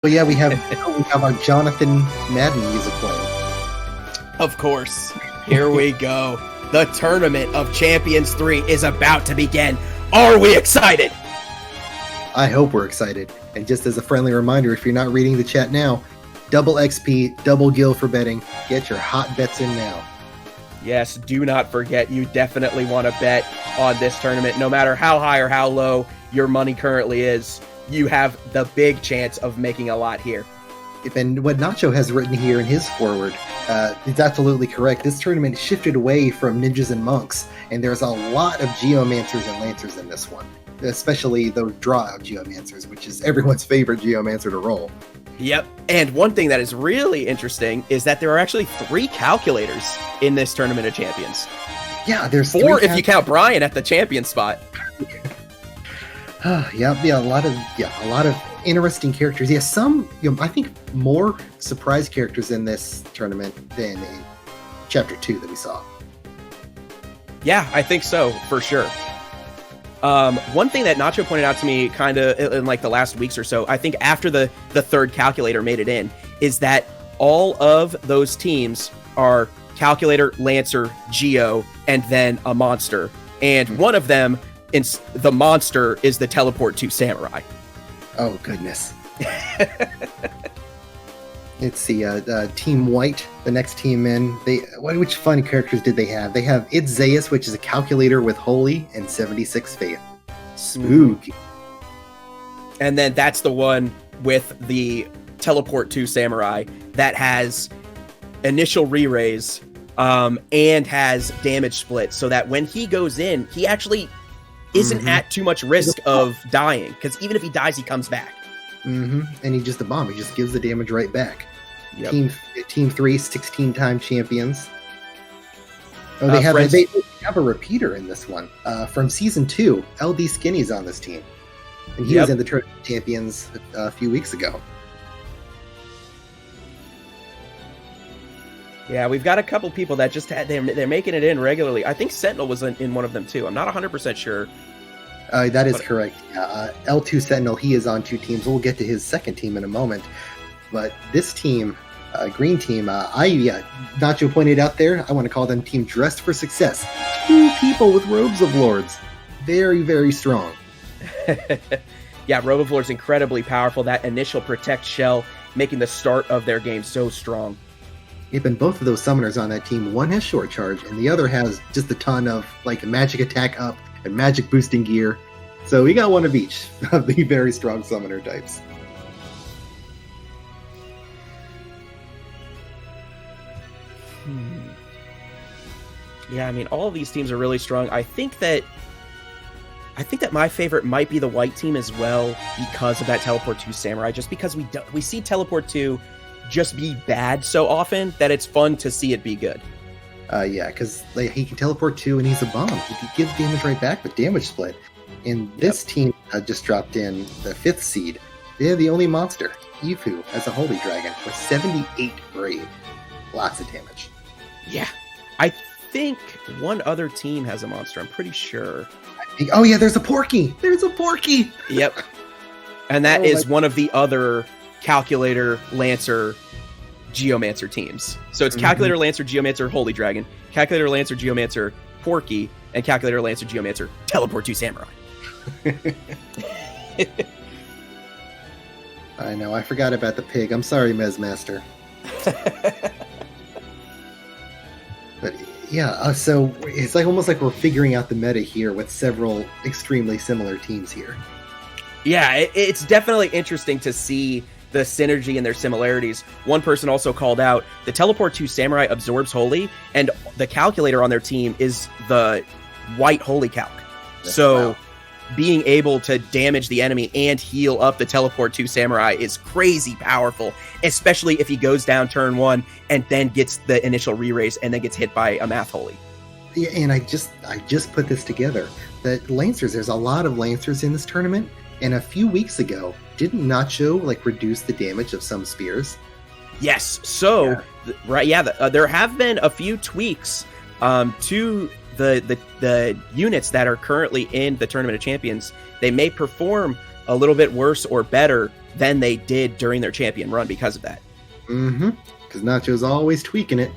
But yeah, we have our Jonathan Madden music playing. Of course. Here we go. The Tournament of Champions 3 is about to begin. Are we excited? I hope we're excited. And just as a friendly reminder, if you're not reading the chat now, double XP, double gil for betting. Get your hot bets in now. Yes, do not forget, you definitely want to bet on this tournament. No matter how high or how low your money currently is, you have the big chance of making a lot here. And what Nacho has written here in his forward is absolutely correct. This tournament shifted away from ninjas and monks, and there's a lot of geomancers and lancers in this one, especially those draw geomancers, which is everyone's favorite geomancer to roll. Yep, and one thing that is really interesting is that there are actually 3 calculators in this Tournament of Champions. Yeah, there's 4 if you count Brian at the champion spot. A lot of interesting characters. Yeah, some, I think more surprise characters in this tournament than in Chapter 2 that we saw. Yeah, I think so, for sure. One thing that Nacho pointed out to me kind of in like the last weeks or so, I think after the third calculator made it in, is that all of those teams are calculator, lancer, geo, and then a monster. And one of them, the monster, is the teleport to samurai. Oh, goodness. Let's see, Team White, the next team in. Which fun characters did they have? They have Zeus, which is a calculator with Holy and 76 Faith. Spooky. And then that's the one with the teleport to samurai that has initial re-raise and has damage split, so that when he goes in, he actually isn't at too much risk of dying, because even if he dies, he comes back. And he's just a bomb. He just gives the damage right back. Yep. Team 3, 16-time champions. Oh, they have a repeater in this one from Season 2. LD Skinny's on this team. And he was in the Tournament of Champions a few weeks ago. Yeah, we've got a couple people that just they're making it in regularly. I think Sentinel was in one of them too. I'm not 100% sure. That is correct. L2 Sentinel, he is on 2 teams. We'll get to his second team in a moment. But this team, green team, Nacho pointed out there, I want to call them Team Dressed for Success. 2 people with Robes of Lords. Very, very strong. Yeah, Robe of Lord's incredibly powerful. That initial Protect shell making the start of their game so strong. Yep, and both of those summoners on that team, one has short charge, and the other has just a ton of like magic attack up and magic boosting gear. So we got one of each of the very strong summoner types. Yeah, I mean, all of these teams are really strong. I think that my favorite might be the white team as well, because of that teleport to samurai. Just because we see teleport to just be bad so often that it's fun to see it be good. Yeah, because he can teleport to, and he's a bomb. He can give damage right back with damage split. And this team just dropped in the 5th seed. They're the only monster, Ifu, as a holy dragon, with 78 brave. Lots of damage. Yeah. I think one other team has a monster, I'm pretty sure. Oh yeah, there's a Porky! There's a Porky! Yep. And that is one of the other Calculator, Lancer, Geomancer teams. So it's Calculator, Lancer, Geomancer, Holy Dragon, Calculator, Lancer, Geomancer, Porky, and Calculator, Lancer, Geomancer, Teleport to Samurai. I know, I forgot about the pig. I'm sorry, Mezmaster. But yeah, so it's like almost like we're figuring out the meta here with several extremely similar teams here. Yeah, it's definitely interesting to see the synergy and their similarities. One person also called out the teleport to samurai absorbs holy, and the calculator on their team is the white holy calc. So being able to damage the enemy and heal up the teleport to samurai is crazy powerful, especially if he goes down turn 1 and then gets the initial re-raise and then gets hit by a math holy. Yeah, and I just put this together. The Lancers, there's a lot of Lancers in this tournament, and a few weeks ago, didn't Nacho reduce the damage of some spears? Yes. So there have been a few tweaks to the units that are currently in the Tournament of Champions. They may perform a little bit worse or better than they did during their champion run because of that. Because Nacho's always tweaking it.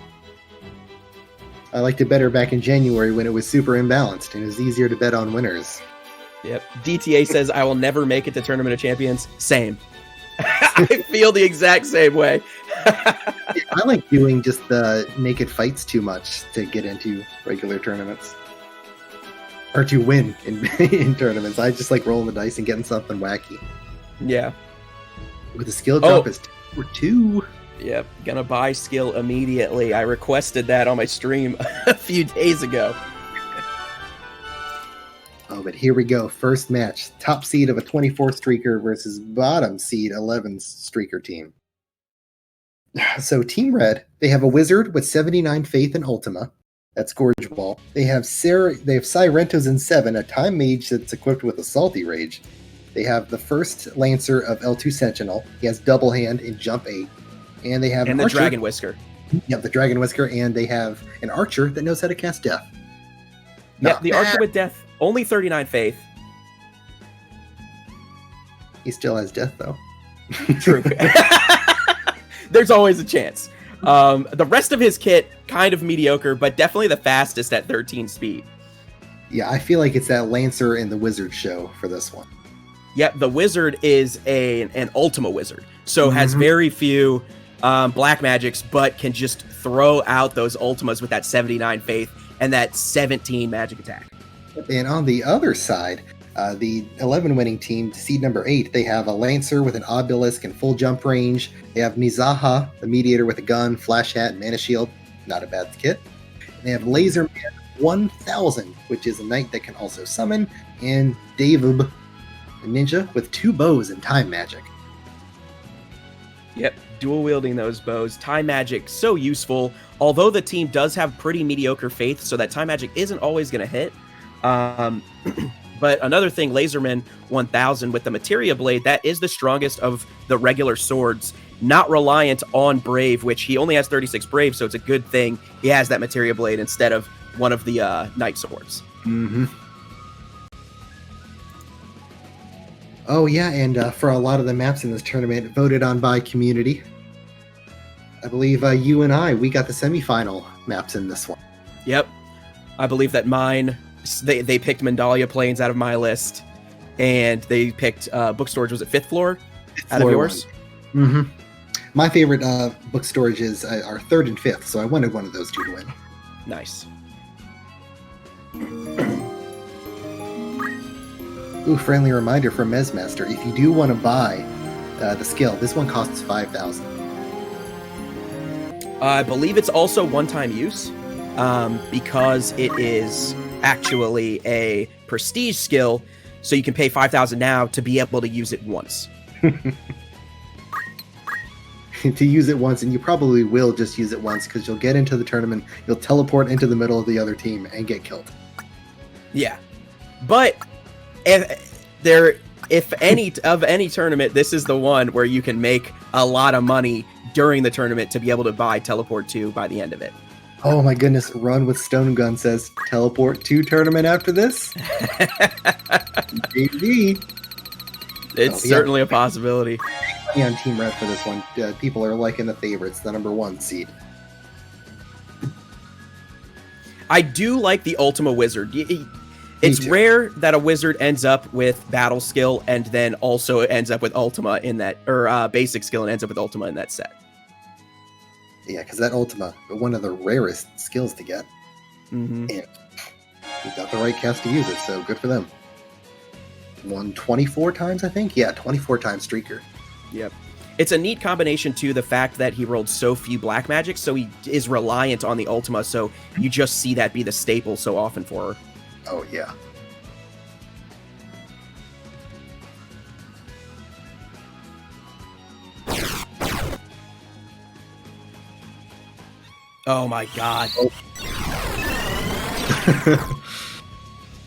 I liked it better back in January when it was super imbalanced and it was easier to bet on winners. Yep. DTA says, I will never make it to Tournament of Champions. Same. I feel the exact same way. I like doing just the naked fights too much to get into regular tournaments. Or to win in tournaments. I just like rolling the dice and getting something wacky. Yeah. With the skill drop is 2. Yep. Gonna buy skill immediately. I requested that on my stream a few days ago. Oh, but here we go. First match. Top seed of a 24 streaker versus bottom seed 11 streaker team. So Team Red, they have a wizard with 79 faith in Ultima. That's Gorge Ball. They have Sirentos in 7, a time mage that's equipped with a Salty Rage. They have the first Lancer of L2 Sentinel. He has double hand in jump 8. And they have the Archer. Dragon Whisker. Yep, the Dragon Whisker, and they have an Archer that knows how to cast Death. Yeah, the Archer with Death, only 39 faith. He still has Death, though. True. There's always a chance. The rest of his kit, kind of mediocre, but definitely the fastest at 13 speed. Yeah, I feel like it's that Lancer and the Wizard show for this one. Yep, the Wizard is an Ultima Wizard, so has very few black magics, but can just throw out those Ultimas with that 79 faith and that 17 magic attack. And on the other side, the 11 winning team, seed number 8, they have a Lancer with an Obelisk and full jump range. They have Mizaha, the Mediator with a gun, flash hat, and mana shield. Not a bad kit. And they have Laser Man 1000, which is a knight that can also summon, and Davub, a ninja with 2 bows and time magic. Yep, dual wielding those bows. Time magic, so useful. Although the team does have pretty mediocre faith, so that time magic isn't always going to hit. But another thing, Laserman 1000 with the Materia Blade, that is the strongest of the regular swords, not reliant on Brave, which he only has 36 Brave, so it's a good thing he has that Materia Blade instead of one of the Knight Swords. Oh, yeah, and for a lot of the maps in this tournament, voted on by community. I believe you and we got the semifinal maps in this one. Yep. I believe that mine, they picked Mandalia Plains out of my list, and they picked Book Storage, was it 5th floor out of yours? My favorite book storages are 3rd and 5th, so I wanted one of those 2 to win. Nice. Ooh, friendly reminder from Mesmaster, if you do want to buy the skill, this one costs 5,000. I believe it's also one-time use, because it is actually a prestige skill, so you can pay 5,000 now to be able to use it once. To use it once, and you probably will just use it once, because you'll get into the tournament, you'll teleport into the middle of the other team, and get killed. Yeah. But if any tournament, this is the one where you can make a lot of money during the tournament to be able to buy Teleport 2 by the end of it. Oh my goodness, Run with Stone Gun says, Teleport 2 tournament after this? Maybe. It's certainly a possibility. On Team Red for this one. People are liking the favorites, the number 1 seed. I do like the Ultima Wizard. It's rare that a wizard ends up with battle skill and then also ends up with Ultima in that, or basic skill and ends up with Ultima in that set. Yeah, because that Ultima, one of the rarest skills to get. And we got the right cast to use it, so good for them. Won 24 times, I think? Yeah, 24 times streaker. Yep. It's a neat combination, too, the fact that he rolled so few black magic, so he is reliant on the Ultima, so you just see that be the staple so often for her. Oh, yeah. Oh my god.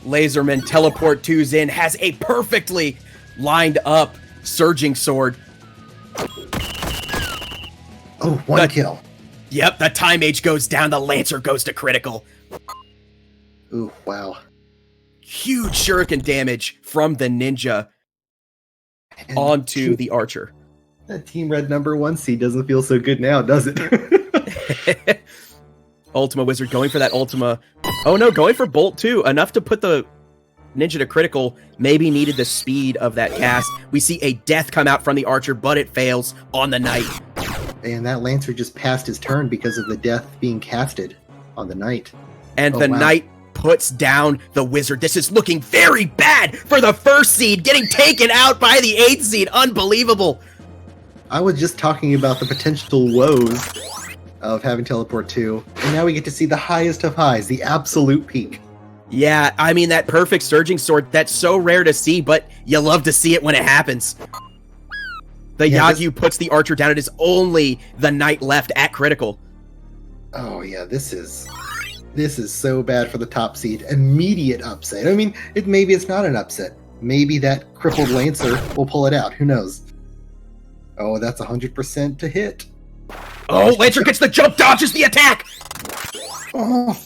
Laserman Teleport 2's in, has a perfectly lined up Surging Sword. Oh, one kill. Yep, the Time Mage goes down, the Lancer goes to critical. Ooh, wow. Huge shuriken damage from the ninja onto the Archer. That Team Red #1 seed doesn't feel so good now, does it? Ultima Wizard going for that Ultima. Oh no, going for Bolt too. Enough to put the Ninja to critical. Maybe needed the speed of that cast. We see a death come out from the Archer, but it fails on the Knight. And that Lancer just passed his turn because of the death being casted on the Knight. And the Knight puts down the Wizard. This is looking very bad for the first seed, getting taken out by the 8th seed. Unbelievable. I was just talking about the potential woes of having Teleport 2, and now we get to see the highest of highs, the absolute peak. Yeah, I mean, that perfect Surging Sword, that's so rare to see, but you love to see it when it happens. The Yagyu puts the Archer down. It is only the Knight left at critical. Oh yeah, this is so bad for the top seed. Immediate upset. I mean, maybe it's not an upset. Maybe that crippled Lancer will pull it out. Who knows? Oh, that's 100% to hit. Oh, Lancer gets the jump, dodges the attack! Oh.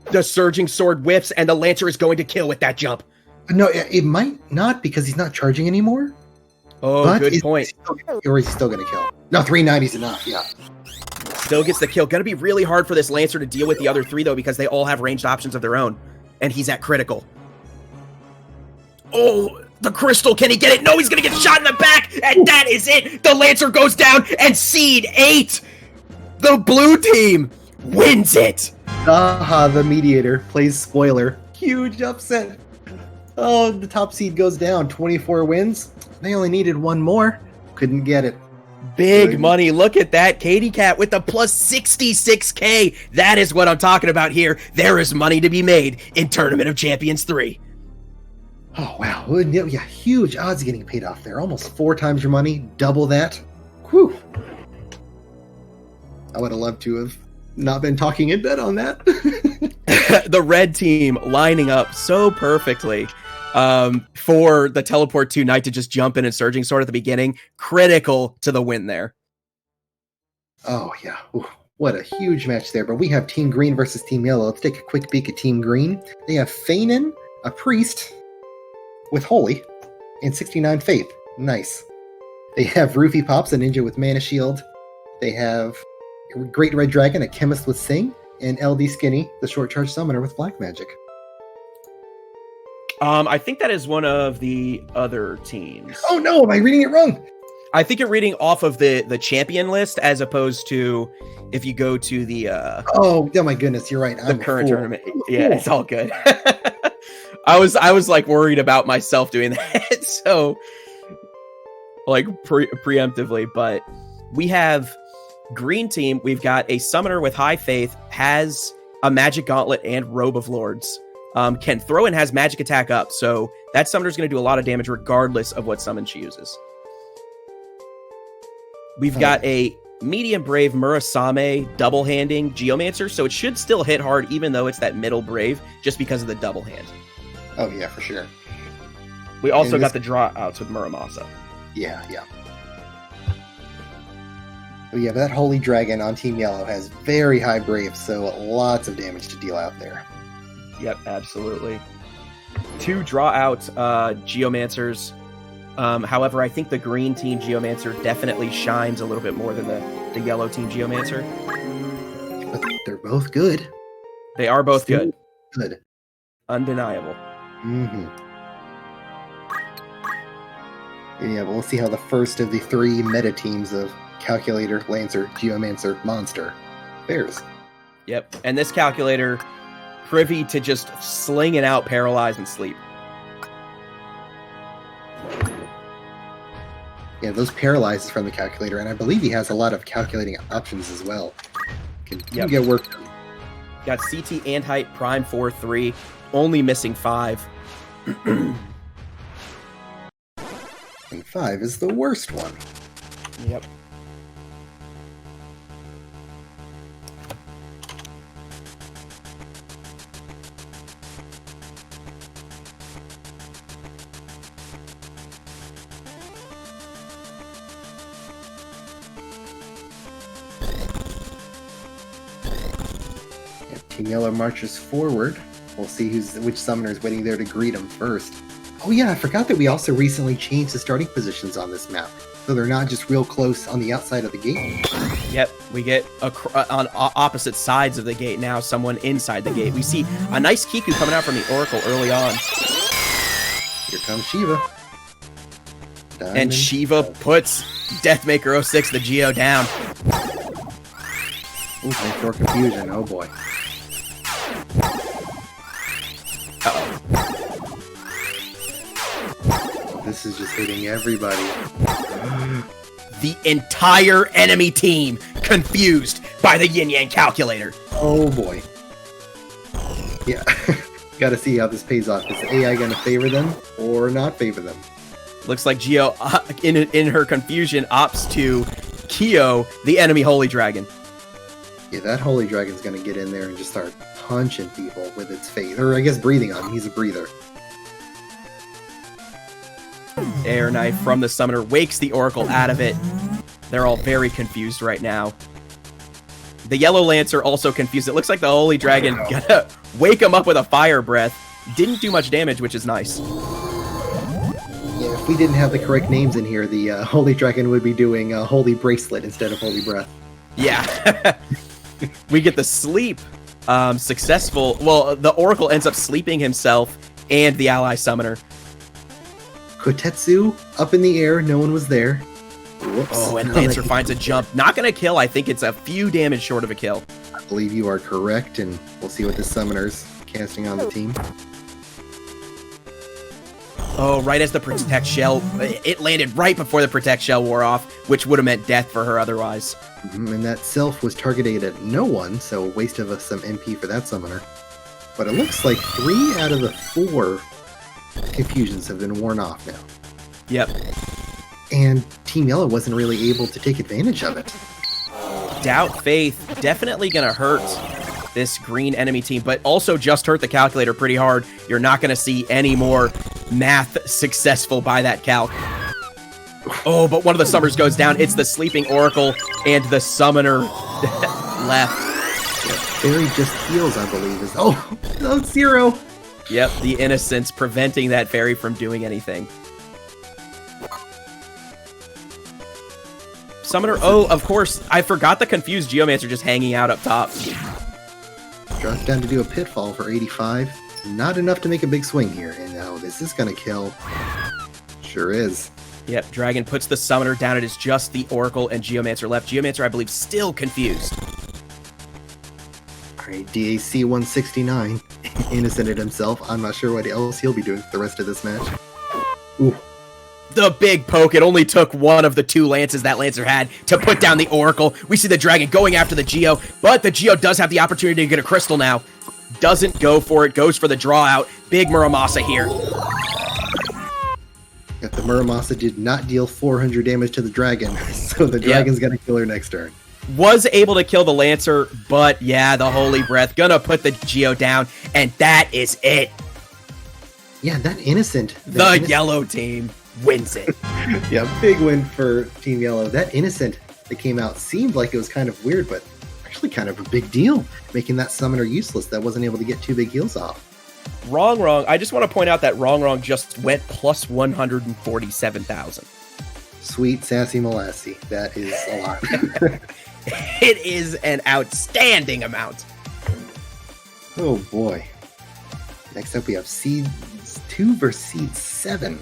The Surging Sword whiffs, and the Lancer is going to kill with that jump. No, it might not because he's not charging anymore. Oh, but good point. Or he's still going to kill. No, 390's enough, yeah. Still gets the kill. Going to be really hard for this Lancer to deal with the other 3, though, because they all have ranged options of their own. And he's at critical. Oh, the Crystal. Can he get it? No, he's going to get shot in the back. And that is it. The Lancer goes down, and Seed 8, the blue team, wins it. Aha, the Mediator plays spoiler. Huge upset. Oh, the top seed goes down. 24 wins. They only needed one more. Couldn't get it. Big money. Look at that. Katie Cat with the plus 66K. That is what I'm talking about here. There is money to be made in Tournament of Champions 3. Oh, wow. Yeah, huge odds getting paid off there. Almost 4 times your money. Double that. Whew. I would have loved to have not been talking in bed on that. The red team lining up so perfectly for the Teleport 2 Knight to just jump in and Surging Sword at the beginning. Critical to the win there. Oh, yeah. Ooh, what a huge match there. But we have Team Green versus Team Yellow. Let's take a quick peek at Team Green. They have Feynman, a priest with Holy, and 69 Faith. Nice. They have Roofy Pops, a ninja with Mana Shield. They have Great Red Dragon, a chemist with Sing, and LD Skinny, the short charge summoner with Black Magic. I think that is one of the other teams. Oh no, am I reading it wrong? I think you're reading off of the champion list as opposed to if you go to the oh my goodness, you're right. The current tournament. Yeah, it's all good. I was like worried about myself doing that. So like preemptively, but we have Green team, we've got a summoner with high faith, has a magic gauntlet and robe of lords. Can throw and has magic attack up, so that summoner's going to do a lot of damage regardless of what summon she uses. We've got a medium brave Murasame double-handing Geomancer, so it should still hit hard even though it's that middle brave, just because of the double hand. Oh yeah, for sure. We also got the draw outs with Muramasa. Yeah. Oh yeah, but that Holy Dragon on Team Yellow has very high brave, so lots of damage to deal out there. Yep, absolutely. 2 draw out Geomancers. However, I think the green team Geomancer definitely shines a little bit more than the yellow team Geomancer. But they're both good. They are both good. Good. Undeniable. Mm-hmm. Yeah, but we'll see how the first of the 3 meta teams of Calculator, Lancer, Geomancer, Monster fares. Yep, and this Calculator privy to just slinging out Paralyze and Sleep. Yeah, those paralyzes from the Calculator, and I believe he has a lot of calculating options as well. Can get work done. Got CT and height, prime 4-3, only missing 5. And 5 is the worst one. Yep. Team Yellow marches forward. We'll see which summoner is waiting there to greet him first. Oh yeah, I forgot that we also recently changed the starting positions on this map. So they're not just real close on the outside of the gate. Yep, we get on opposite sides of the gate now, someone inside the gate. We see a nice Kiku coming out from the Oracle early on. Here comes Shiva. Diamond. And Shiva puts Deathmaker 06, the Geo, down. Ooh, next door confusion, oh boy. Uh-oh. This is just hitting everybody. The entire enemy team confused by the Yin Yang calculator. Oh boy. Yeah, gotta see how this pays off. Is the AI gonna favor them or not favor them? Looks like Geo, in her confusion, opts to Kyo, the enemy Holy Dragon. Yeah, that Holy Dragon's gonna get in there and just start punching people with its face. Or I guess breathing on him. He's a breather. Air Knife from the Summoner wakes the Oracle out of it. They're all very confused right now. The Yellow Lancer also confused. It looks like the Holy Dragon gonna wake him up with a Fire Breath. Didn't do much damage, which is nice. Yeah, if we didn't have the correct names in here, the Holy Dragon would be doing Holy Bracelet instead of Holy Breath. Yeah. We get the sleep successful. Well, the Oracle ends up sleeping himself and the ally summoner. Kotetsu up in the air, no one was there. Whoops. Oh, and Lancer finds a jump. Not gonna kill. I think it's a few damage short of a kill. I believe you are correct, and we'll see what the summoner's casting on the team. Oh, right as the Protect Shell, it landed right before the Protect Shell wore off, which would have meant death for her otherwise. And that self was targeted at no one, so waste of some MP for that summoner. But it looks like 3 out of the 4 confusions have been worn off now. Yep. And Team Yellow wasn't really able to take advantage of it. Doubt Faith definitely gonna hurt this green enemy team, but also just hurt the calculator pretty hard. You're not gonna see any more math successful by that calc. Oh, but one of the summoners goes down. It's the Sleeping Oracle and the summoner left. Yeah, Fairy just heals, I believe. Oh, 0. Yep, the Innocence preventing that fairy from doing anything. Summoner, oh, of course, I forgot the confused Geomancer just hanging out up top. Drops down to do a pitfall for 85. Not enough to make a big swing here. And now this is going to kill. Sure is. Yep, Dragon puts the Summoner down. It is just the Oracle and Geomancer left. Geomancer, I believe, still confused. Alright, DAC 169. Innocented himself. I'm not sure what else he'll be doing for the rest of this match. Ooh. The big poke. It only took one of the 2 lances that Lancer had to put down the Oracle. We see the Dragon going after the Geo, but the Geo does have the opportunity to get a crystal now. Doesn't go for it. Goes for the draw out. Big Muramasa here. Yet the Muramasa did not deal 400 damage to the Dragon, so the Dragon's gonna kill her next turn. Was able to kill the Lancer, but yeah, the Holy Breath gonna put the Geo down, and that is it. Yeah, that Innocent. The Yellow team wins it. Yeah, big win for Team Yellow. That Innocent that came out seemed like it was kind of weird, but actually kind of a big deal, making that summoner useless that wasn't able to get 2 big heals off. Wrong. I just want to point out that Wrong just went plus 147,000. Sweet sassy molassy. That is a lot. It is an outstanding amount. Oh boy. Next up we have Seed 2 versus Seed 7.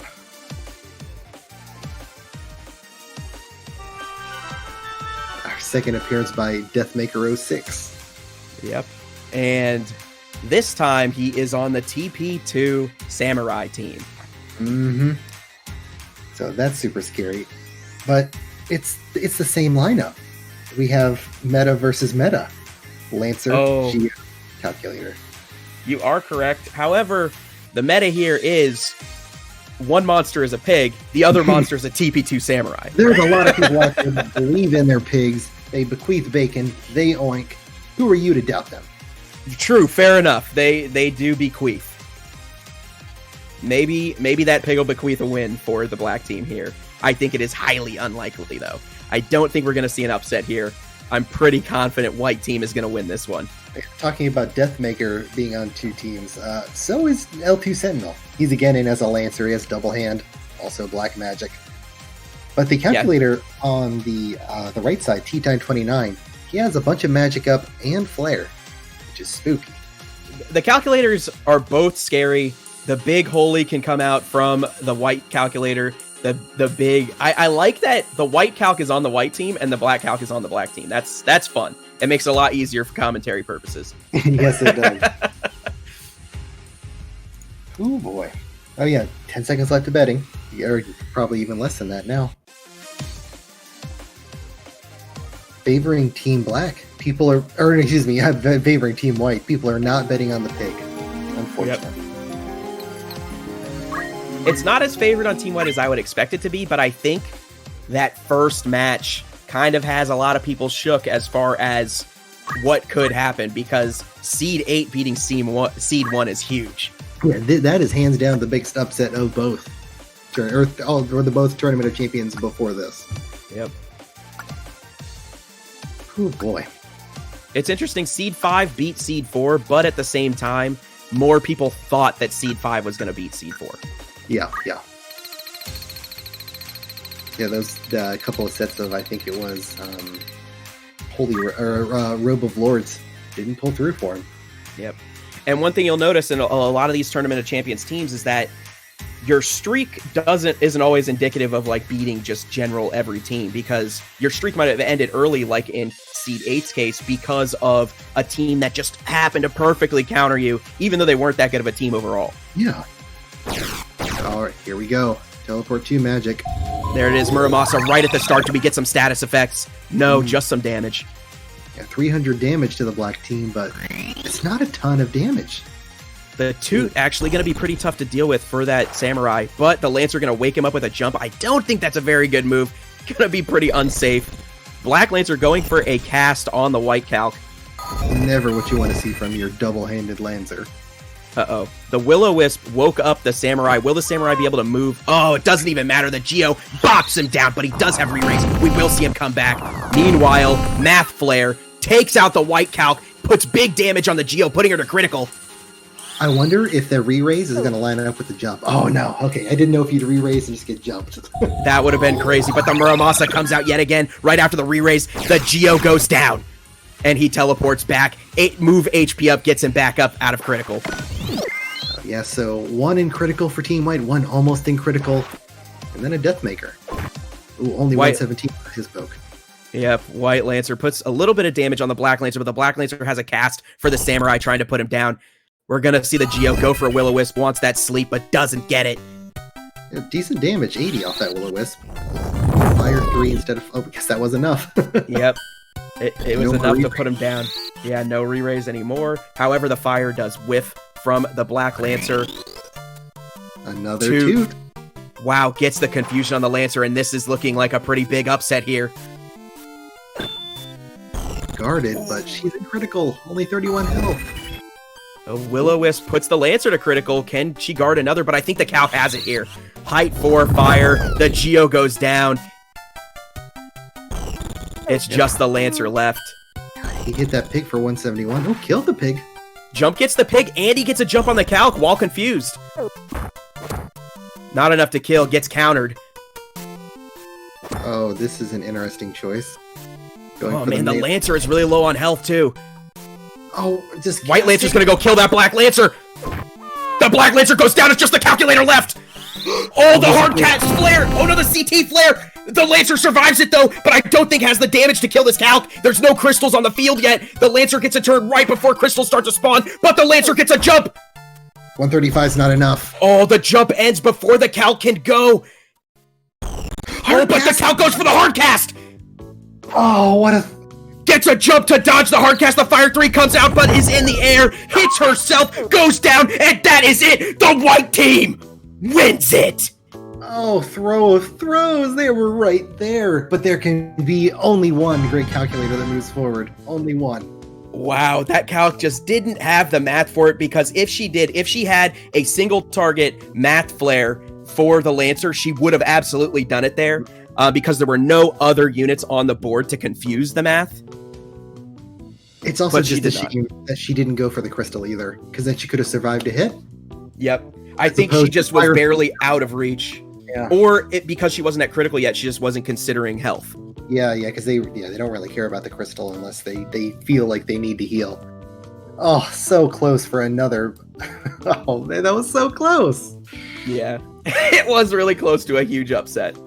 Our second appearance by Deathmaker 06. Yep. And this time he is on the TP2 Samurai team. Mm-hmm. So that's super scary. But it's the same lineup. We have meta versus meta. Lancer, Geo, Calculator. You are correct. However, the meta here is one monster is a pig, the other monster is a TP2 Samurai. There's a lot of people out there that believe in their pigs. They bequeath bacon. They oink. Who are you to doubt them? True, fair enough. They do bequeath. Maybe that pig will bequeath a win for the black team here. I think it is highly unlikely, though. I don't think we're going to see an upset here. I'm pretty confident white team is going to win this one. Talking about Deathmaker being on 2 teams, so is L2 Sentinel. He's again in as a Lancer. He has double hand, also black magic. But the calculator on the right side, T-Time29, he has a bunch of magic up and flare, which is spooky. The calculators are both scary. The big holy can come out from the white calculator. The big, I like that the white calc is on the white team and the black calc is on the black team. That's fun. It makes it a lot easier for commentary purposes. Yes, it does. Oh boy. Oh yeah, 10 seconds left to betting. Or probably even less than that now. Favoring Team Black. People are, or excuse me, favoring Team White. People are not betting on the pig. Unfortunately. Yep. It's not as favored on Team White as I would expect it to be, but I think that first match kind of has a lot of people shook as far as what could happen, because Seed 8 beating Seed 1 is huge. Yeah, that is hands down the biggest upset of both. Or the both Tournament of Champions before this. Yep. Oh boy. It's interesting, Seed 5 beat Seed 4, but at the same time, more people thought that Seed 5 was going to beat Seed 4. Yeah. Those couple of sets of, I think it was Robe of Lords didn't pull through for him. Yep. And one thing you'll notice in a lot of these Tournament of Champions teams is that your streak isn't always indicative of like beating just general every team, because your streak might have ended early, like in Seed 8's case, because of a team that just happened to perfectly counter you, even though they weren't that good of a team overall. Yeah. All right, here we go. Teleport 2 magic. There it is, Muramasa right at the start. Do we get some status effects? No, just some damage. Yeah, 300 damage to the black team, but it's not a ton of damage. The Toot actually going to be pretty tough to deal with for that Samurai, but the Lancer going to wake him up with a jump. I don't think that's a very good move. Going to be pretty unsafe. Black Lancer going for a cast on the white calc. Never what you want to see from your double-handed Lancer. Uh-oh. The Will-O-Wisp woke up the Samurai. Will the Samurai be able to move? Oh, it doesn't even matter. The Geo bops him down, but he does have re-raise. We will see him come back. Meanwhile, Math Flare takes out the white calc, puts big damage on the Geo, putting her to critical. I wonder if the re-raise is going to line up with the jump. Oh, no. Okay, I didn't know if you'd re-raise and just get jumped. That would have been crazy, but the Muramasa comes out yet again. Right after the re-raise, the Geo goes down, and he teleports back. 8 move HP up, gets him back up out of critical. Yeah, so 1 in critical for Team White, 1 almost in critical, and then a Deathmaker. Ooh, only White. 117 for his poke. Yep, White Lancer puts a little bit of damage on the Black Lancer, but the Black Lancer has a cast for the Samurai trying to put him down. We're going to see the Geo go for a Will-O-Wisp, wants that sleep, but doesn't get it. Yeah, decent damage, 80 off that Will-O-Wisp. Fire 3 instead of... Oh, because that was enough. Yep, it was No enough to re-raise. put him down. Yeah, no re-raise anymore. However, the fire does whiff from the Black Lancer. Another Toot. Toot. Wow, gets the confusion on the Lancer, and this is looking like a pretty big upset here. Guarded, but she's in critical. Only 31 health. The Will-O-Wisp puts the Lancer to critical. Can she guard another? But I think the Calc has it here. Height 4, fire. The Geo goes down. It's just the Lancer left. He hit that pig for 171. Oh, killed the pig. Jump gets the pig, and he gets a jump on the Calc while confused. Not enough to kill. Gets countered. Oh, this is an interesting choice. Going Oh, for man, the main- Lancer is really low on health, too. Oh, just... White Lancer's gonna go kill that Black Lancer. The Black Lancer goes down. It's just the calculator left. Oh, the hard cat's flare. Oh, no, the CT flare. The Lancer survives it, though, but I don't think has the damage to kill this calc. There's no crystals on the field yet. The Lancer gets a turn right before crystals start to spawn, but the Lancer gets a jump. 135 is not enough. Oh, the jump ends before the calc can go. Oh, but the calc goes for the hard cast. Oh, what a... Gets a jump to dodge the hard cast. The fire 3 comes out, but is in the air. Hits herself, goes down, and that is it. The white team wins it. Oh, throw of throws. They were right there. But there can be only one great calculator that moves forward. Only one. Wow, that calc just didn't have the math for it, because if she had a single target math flare for the Lancer, she would have absolutely done it there. because there were no other units on the board to confuse the math. It's also But she just did that she didn't go for the crystal either, because then she could have survived a hit. Yep. I think she just was barely out of reach. Yeah. Or because she wasn't at critical yet, she just wasn't considering health. Yeah, because they don't really care about the crystal unless they feel like they need to heal. Oh, so close for another. Oh man, that was so close. Yeah, it was really close to a huge upset.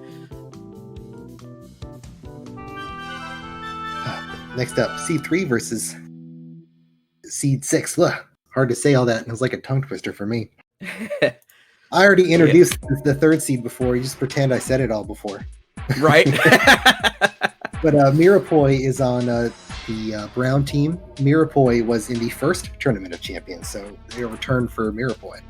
Next up, Seed 3 versus Seed 6. Ugh, hard to say all that. It was like a tongue twister for me. I already introduced the third seed before. You just pretend I said it all before. Right. But Mirepoix is on the brown team. Mirepoix was in the first Tournament of Champions, so a return for Mirepoix.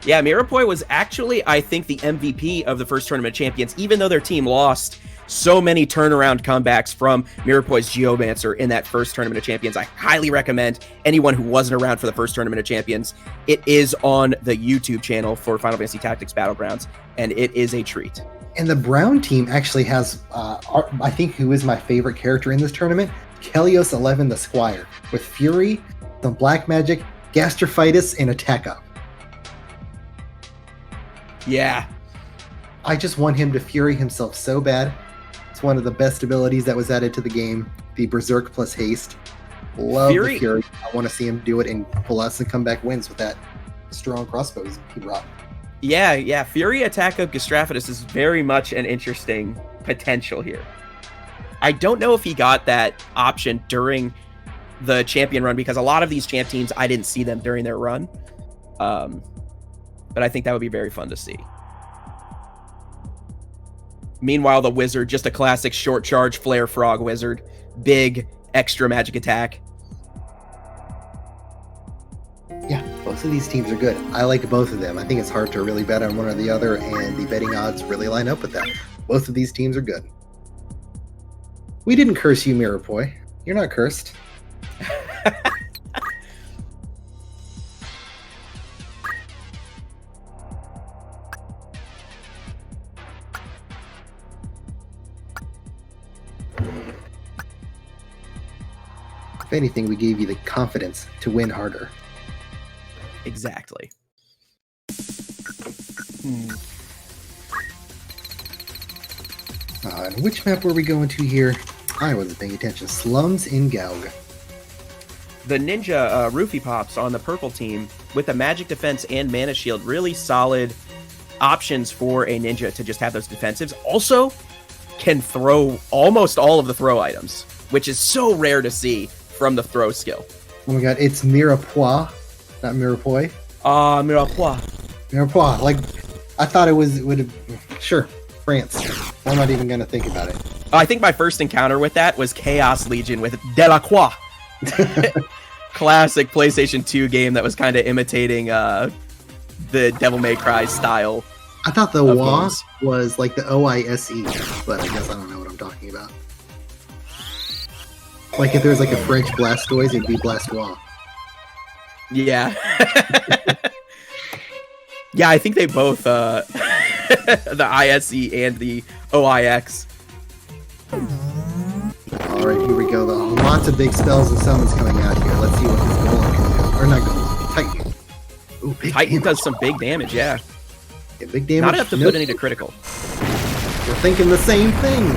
Yeah, Mirepoix was actually, I think, the MVP of the first Tournament of Champions, even though their team lost so many turnaround comebacks from Mirepoix's Geomancer in that first Tournament of Champions. I highly recommend anyone who wasn't around for the first Tournament of Champions. It is on the YouTube channel for Final Fantasy Tactics Battlegrounds, and it is a treat. And the brown team actually has, I think, who is my favorite character in this tournament? Kelios 11 the Squire, with Fury, some Black Magic, Gastrophytus, and Attack Up. Yeah. I just want him to Fury himself so bad. It's one of the best abilities that was added to the game. The Berserk plus Haste. Love the Fury. I want to see him do it and pull out some comeback wins with that strong crossbows he brought. Yeah. Fury Attack Up Gastrophytus is very much an interesting potential here. I don't know if he got that option during the champion run, because a lot of these champ teams, I didn't see them during their run. But I think that would be very fun to see. Meanwhile, the Wizard, just a classic short charge Flare Frog Wizard. Big, extra magic attack. Yeah, both of these teams are good. I like both of them. I think it's hard to really bet on one or the other, and the betting odds really line up with that. Both of these teams are good. We didn't curse you, Mirepoix. You're not cursed. If anything, we gave you the confidence to win harder. Exactly. And which map were we going to here? I wasn't paying attention. Slums in Gaug. The Ninja Roofie Pops on the purple team with a magic defense and mana shield. Really solid options for a Ninja to just have those defensives. Also can throw almost all of the throw items, which is so rare to see from the throw skill. Oh my god, it's Mirepoix, not Mirepoix. Mirepoix. Mirepoix. Like, I thought it would have. Sure, France. I'm not even going to think about it. I think my first encounter with that was Chaos Legion with Delacroix. Classic PlayStation 2 game that was kind of imitating the Devil May Cry style. I thought the WA was like the OISE, but I guess I don't know what I'm talking about. Like if there's like a French Blastoise, it'd be Blastoise. Yeah. Yeah, I think they both, the ISE and the OIX. Alright, here we go. Lots of big spells and summons coming out here. Let's see what this Golem can do. Or not Golem, Titan. Ooh, big Titan damage. does some big damage, yeah. Big damage. Not enough to put any to critical. We're thinking the same thing.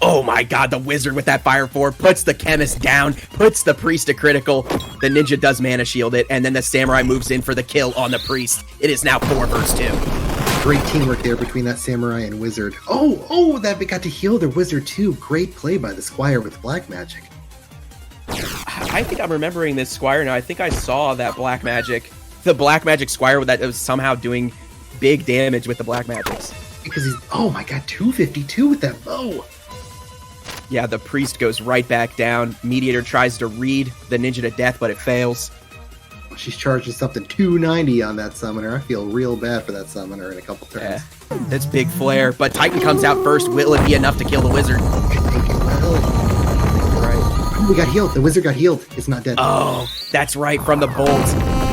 Oh my god, the Wizard with that Fire 4 puts the Chemist down, puts the Priest to critical. The Ninja does mana shield it, and then the Samurai moves in for the kill on the Priest. It is now 4 versus 2. Great teamwork there between that Samurai and Wizard. Oh, that got to heal their Wizard too. Great play by the Squire with Black Magic. I think I'm remembering this Squire now. I think I saw that Black Magic, the Black Magic Squire that was somehow doing big damage with the Black Magics. Because he's, oh my god, 252 with that bow. Yeah, the Priest goes right back down. Mediator tries to read the Ninja to death, but it fails. She's charging something 290 on that summoner. I feel real bad for that summoner in a couple turns. Yeah, that's big flare. But Titan comes out first. Will it be enough to kill the Wizard? Right. We got healed. The Wizard got healed. It's not dead. Oh, that's right. From the bolt.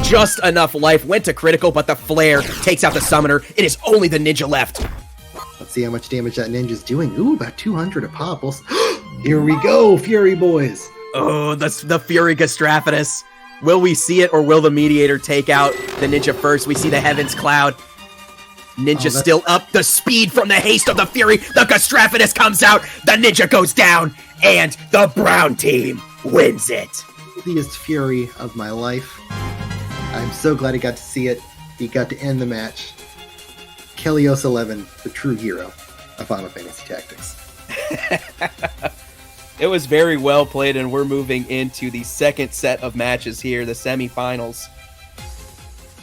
Just enough life. Went to critical, but the flare takes out the summoner. It is only the Ninja left. Let's see how much damage that ninja's doing. Ooh, about 200 a pop. Here we go, Fury boys. Oh, the Fury Gastraphanus. Will we see it, or will the Mediator take out the ninja first? We see the Heavens Cloud. Ninja still up. The speed from the haste of the Fury. The Gastraphanus comes out. The ninja goes down. And the brown team wins it. Happiest Fury of my life. I'm so glad I got to see it. He got to end the match. Kelios 11, the true hero of Final Fantasy Tactics. It was very well played, and we're moving into the second set of matches here, the semifinals.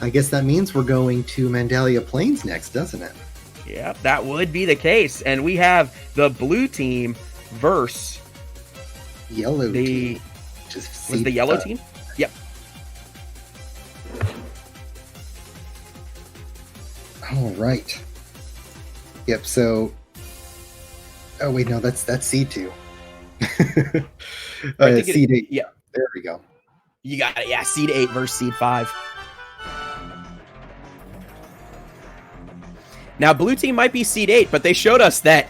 I guess that means we're going to Mandalia Plains next, doesn't it? Yeah, that would be the case. And we have the blue team versus yellow team. Was the yellow team? Yep. All right. Yep, so... Oh, wait, no, that's C2. Seed 8. Yeah. There we go. You got it. Yeah, Seed 8 versus Seed 5. Now, blue team might be Seed 8, but they showed us that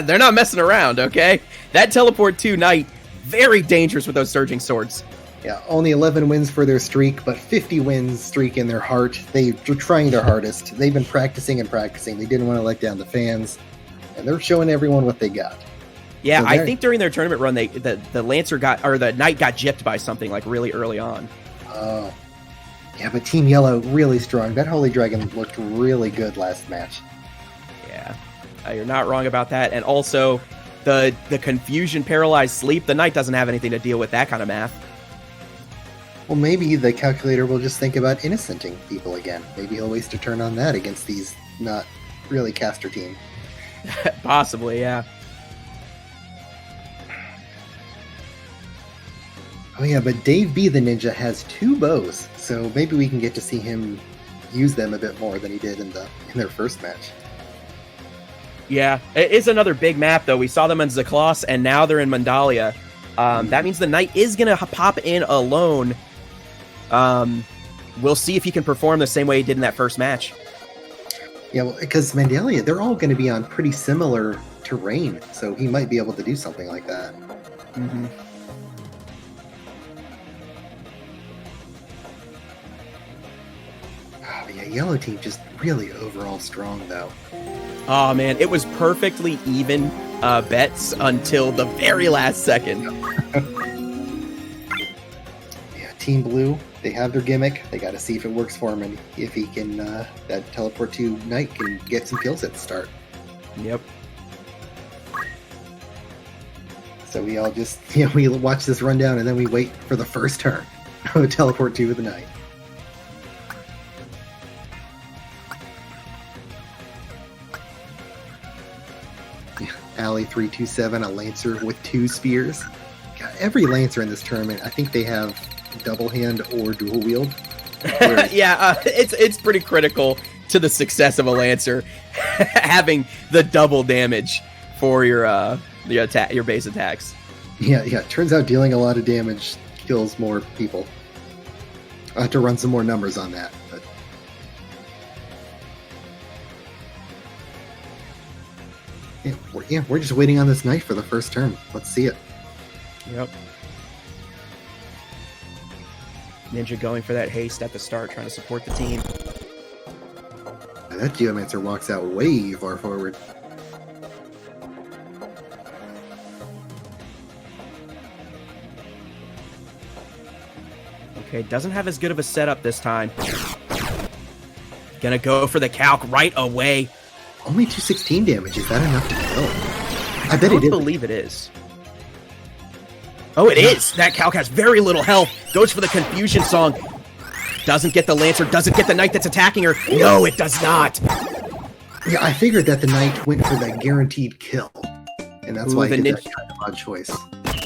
they're not messing around, okay? That Teleport 2 Knight, very dangerous with those Surging Swords. Yeah, only 11 wins for their streak, but 50 wins streak in their heart. They're trying their hardest. They've been practicing and practicing. They didn't want to let down the fans, and they're showing everyone what they got. Yeah, so I think during their tournament run, the Lancer the Knight got gypped by something like really early on. Oh. Yeah, but Team Yellow, really strong. That Holy Dragon looked really good last match. Yeah, you're not wrong about that. And also, the Confusion Paralyzed Sleep, the Knight doesn't have anything to deal with that kind of math. Well, maybe the calculator will just think about innocenting people again. Maybe he'll waste a turn on that against these not really caster team. Possibly, yeah. Oh yeah, but Dave B the Ninja has 2 bows, so maybe we can get to see him use them a bit more than he did in their first match. Yeah, it is another big map though. We saw them in Zaklos, and now they're in Mandalia. That means the Knight is gonna pop in alone. We'll see if he can perform the same way he did in that first match. Yeah, well, because Mandalia, they're all going to be on pretty similar terrain, so he might be able to do something like that. Mm-hmm. Oh, yeah, yellow team just really overall strong, though. Oh, man, it was perfectly even bets until the very last second. Yeah, Team Blue, they have their gimmick. They got to see if it works for him, and if he can, that Teleport 2 Knight can get some kills at the start. Yep. So we all just, we watch this rundown, and then we wait for the first turn of Teleport 2 with the Knight. Alley 327, a Lancer with 2 spears. God, every Lancer in this tournament, I think they have double hand or dual wield. Yeah, it's pretty critical to the success of a Lancer having the double damage for your base attacks. Yeah. Turns out dealing a lot of damage kills more people. I'll have to run some more numbers on that. But we're just waiting on this knife for the first turn. Let's see it. Yep. Ninja going for that haste at the start, trying to support the team. Now that Geomancer walks out way far forward. Okay, doesn't have as good of a setup this time. Gonna go for the calc right away. Only 216 damage. Is that enough to kill? I bet it is. I believe it is. Oh, it is! That calc has very little health. Goes for the Confusion Song. Doesn't get the Lancer. Doesn't get the Knight that's attacking her. No, it does not. Yeah, I figured that the Knight went for that guaranteed kill. And that's why he did that kind of odd choice.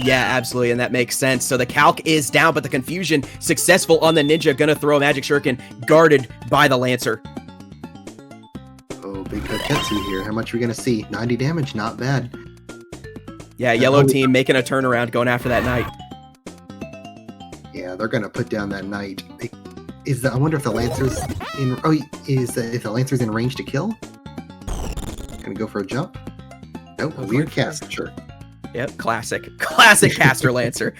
Yeah, absolutely, and that makes sense. So the calc is down, but the Confusion successful on the Ninja. Gonna throw a Magic Shuriken, guarded by the Lancer. Oh, big Kaketsu here. How much are we gonna see? 90 damage, not bad. Yeah, yellow team making a turnaround, going after that Knight. Yeah, they're gonna put down that Knight. I wonder if the Lancer's in. If the Lancer's in range to kill. Gonna go for a jump. Oh, a weird cast, sure. Yep, classic caster Lancer.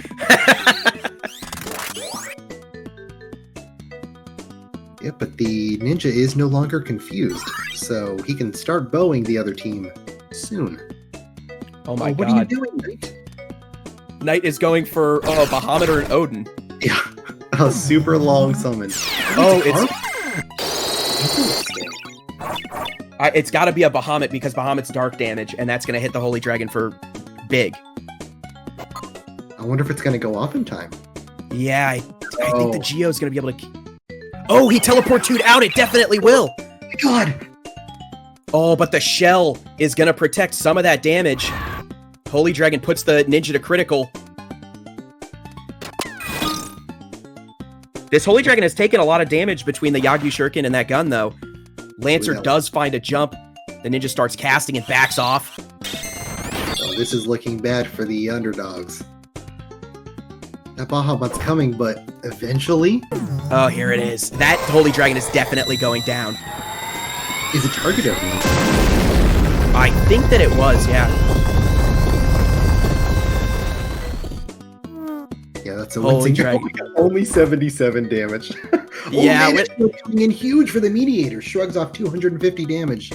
Yep, but the ninja is no longer confused, so he can start bowing the other team soon. Oh my god. What are you doing, Knight? Knight is going for Bahamut or an Odin. Yeah, a super long summon. Oh, it's got to be a Bahamut because Bahamut's dark damage, and that's going to hit the Holy Dragon for big. I wonder if it's going to go off in time. Yeah, I think the Geo's going to be able to... Oh, he teleported out. It definitely will. Oh my god. Oh, but the shell is going to protect some of that damage. Holy Dragon puts the ninja to critical. This Holy Dragon has taken a lot of damage between the Yagyu Shuriken and that gun, though. Lancer does find a jump. The ninja starts casting and backs off. Oh, this is looking bad for the underdogs. That Bahamut's coming, but eventually... Oh, here it is. That Holy Dragon is definitely going down. Is it targeted? I think that it was, yeah. Yeah, that's a Holy wincing Dragon. Only 77 damage. Yeah, coming in huge for the Mediator. Shrugs off 250 damage.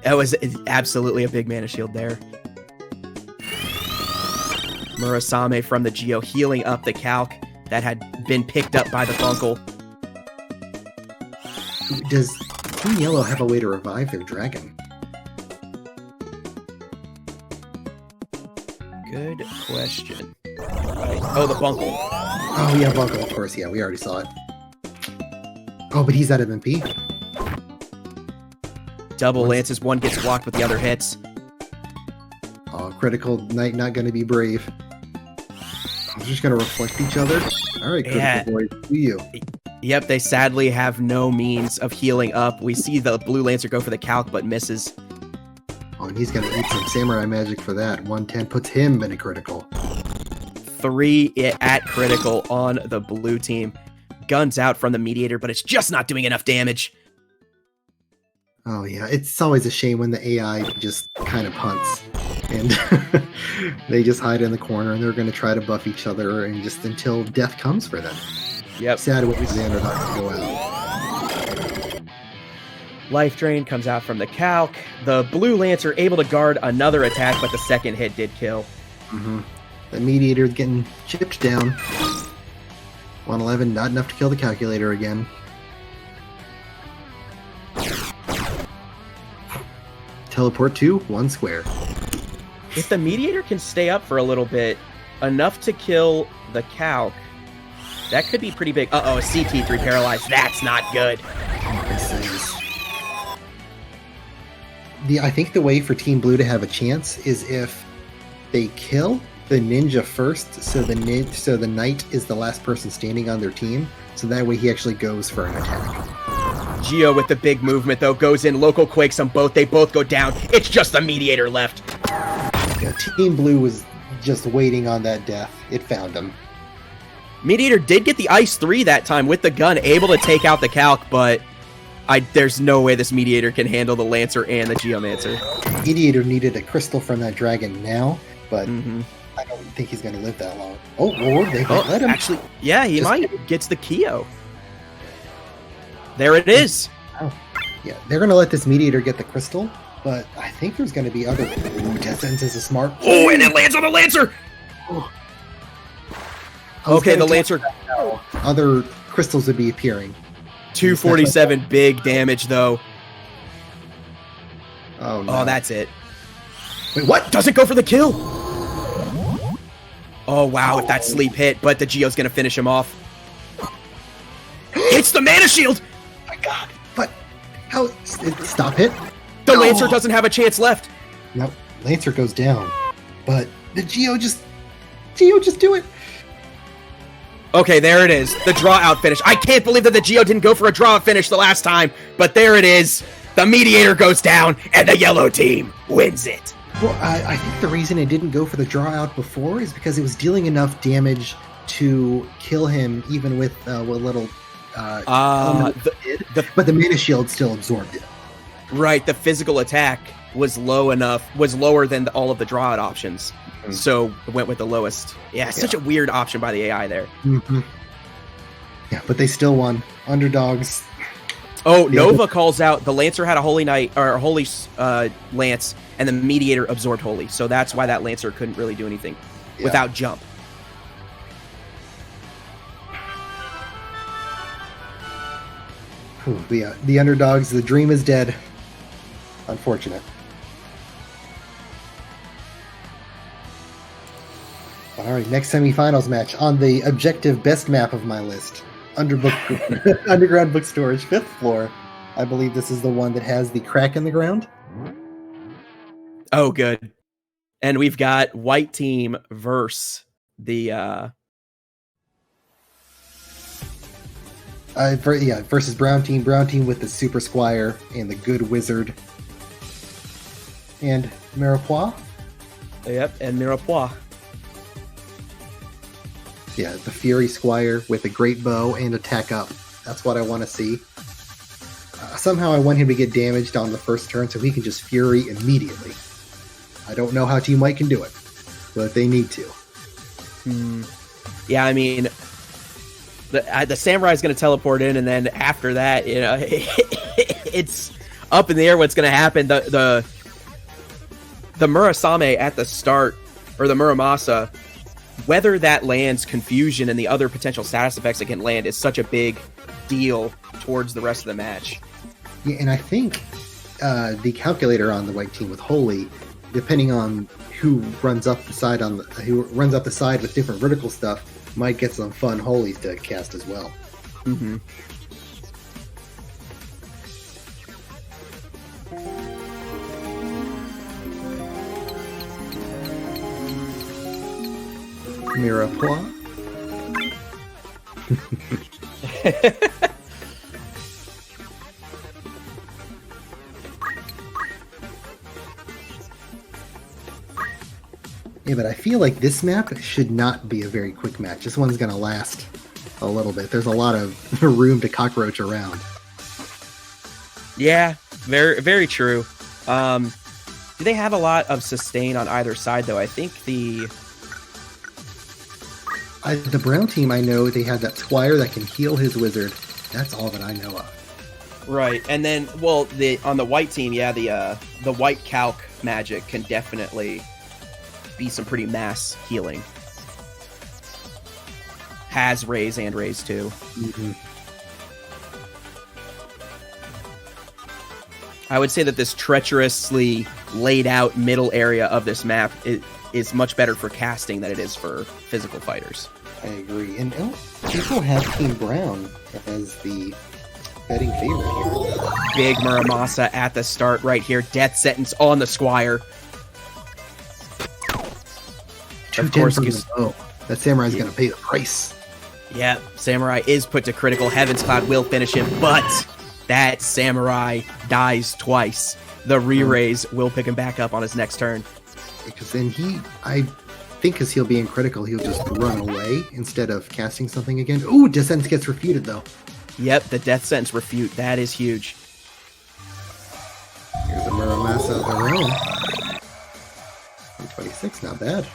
That was absolutely a big mana shield there. Murasame from the Geo healing up the Calc that had been picked up by the Funkle. Does Team Yellow have a way to revive their dragon? Good question. Oh, the Funkle. Oh yeah, Funkle, of course. Yeah, we already saw it. Oh, but he's out of MP. Double lances, one gets blocked, but the other hits. Oh, critical Knight not going to be brave. They're just going to reflect each other. All right, critical boys, do you? Yep, they sadly have no means of healing up. We see the blue Lancer go for the Calc, but misses. Oh, and he's going to eat some Samurai magic for that. 110 puts him in a critical. 3 at critical on the blue team. Guns out from the Mediator, but it's just not doing enough damage. Oh yeah, it's always a shame when the AI just kind of hunts. And they just hide in the corner and they're going to try to buff each other and just until death comes for them. Yep. Sad way Xander not to go out. Life Drain comes out from the Calc. The blue Lancer able to guard another attack, but the second hit did kill. The Mediator getting chipped down. 111, not enough to kill the Calculator again. Teleport to 1 square. If the Mediator can stay up for a little bit, enough to kill the Calc, that could be pretty big. Uh-oh, a CT3 paralyzed. That's not good. I think the way for Team Blue to have a chance is if they kill the ninja first, so the Knight is the last person standing on their team, so that way he actually goes for an attack. Geo with the big movement, though, goes in. Local quakes on both. They both go down. It's just the Mediator left. Yeah, Team Blue was just waiting on that death. It found him. Mediator did get the Ice 3 that time with the gun, able to take out the Calc, but there's no way this Mediator can handle the Lancer and the Geomancer. Mediator needed a crystal from that dragon now, but I don't think he's going to live that long. Oh, or they might let him. Actually, yeah, he might. Gets the Kyo. There it is. Oh, yeah, they're going to let this Mediator get the crystal, but I think there's going to be other... Ooh, Death Sentence is a smart... Oh, and it lands on the Lancer! Oh. Okay, the Lancer... Other crystals would be appearing. 247 big damage, though. Oh, no. Oh, that's it. Wait, what? Doesn't go for the kill! Oh, wow, if that sleep hit, but the Geo's going to finish him off. It's the Mana Shield! Oh my god. But how... Stop it. The Lancer doesn't have a chance left. No, Lancer goes down. But the Geo just do it. Okay, there it is. The draw out finish. I can't believe that the Geo didn't go for a draw out finish the last time, but there it is. The Mediator goes down, and the yellow team wins it. Well, I think the reason it didn't go for the draw out before is because it was dealing enough damage to kill him, even with what little but the Mana Shield still absorbed it. Right, the physical attack was lower than all of the draw options. Mhm. So it went with the lowest. Yeah, such a weird option by the AI there. Mm-hmm. Yeah, but they still won. Underdogs. Oh, Nova calls out the Lancer had a Holy Knight or a Holy Lance, and the Mediator absorbed Holy. So that's why that Lancer couldn't really do anything without jump. The underdogs, the dream is dead. Unfortunate. All right, next semifinals match on the objective best map of my list. Underground Book Storage, 5th floor. I believe this is the one that has the crack in the ground. Oh, good. And we've got white team versus the versus brown team. Brown team with the Super Squire and the Good Wizard. And Mirepoix. Yep, and Mirepoix. Yeah, the Fury Squire with a great bow and attack up. That's what I want to see. Somehow I want him to get damaged on the first turn so he can just Fury immediately. I don't know how Team White can do it, but they need to. Yeah, I mean, the Samurai is going to teleport in, and then after that, you know, it's up in the air what's going to happen. The Murasame at the start, or the Muramasa, whether that lands Confusion and the other potential status effects that can land is such a big deal towards the rest of the match. Yeah, and I think the calculator on the white team with Holy, depending on who runs up the side with different vertical stuff, might get some fun Holies to cast as well. Mm-hmm. Mirepoix. Yeah, but I feel like this map should not be a very quick match. This one's going to last a little bit. There's a lot of room to cockroach around. Yeah, very, very true. Do they have a lot of sustain on either side, though? I think the brown team, I know they have that Squire that can heal his wizard. That's all that I know of. Right, and then, well, on the white team, yeah, the white calc magic can definitely be some pretty mass healing. Has raise and raise too. Mm-hmm. I would say that this treacherously laid out middle area of this map is much better for casting than it is for physical fighters. I agree. And people have Team Brown as the betting favorite here. Big Muramasa at the start right here. Death sentence on the Squire. Of course, that Samurai's going to pay the price. Yeah, Samurai is put to critical. Heaven's Cloud will finish him, but that Samurai dies twice. The re-raise will pick him back up on his next turn. Because then I think because he'll be in critical, he'll just run away instead of casting something again. Ooh, Death Sentence gets refuted, though. Yep, the Death Sentence refute. That is huge. Here's a Muramasa of their own. 126, not bad.